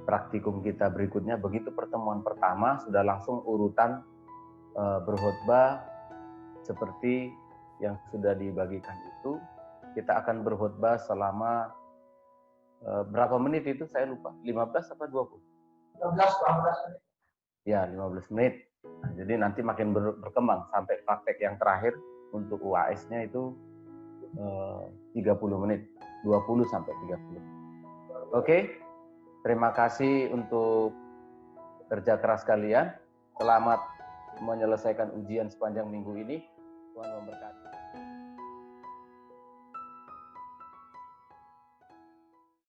Speaker 2: praktikum kita berikutnya. Begitu pertemuan pertama sudah langsung urutan berkhotbah seperti yang sudah dibagikan itu. Kita akan berkhotbah selama berapa menit itu saya lupa, 15 atau 20?
Speaker 3: 15 menit.
Speaker 2: Ya, 15 menit. Nah, jadi nanti makin berkembang sampai praktek yang terakhir untuk UAS-nya itu 30 menit, 20 sampai 30. Oke, terima kasih untuk kerja keras kalian. Selamat menyelesaikan ujian sepanjang minggu ini. Tuhan memberkati.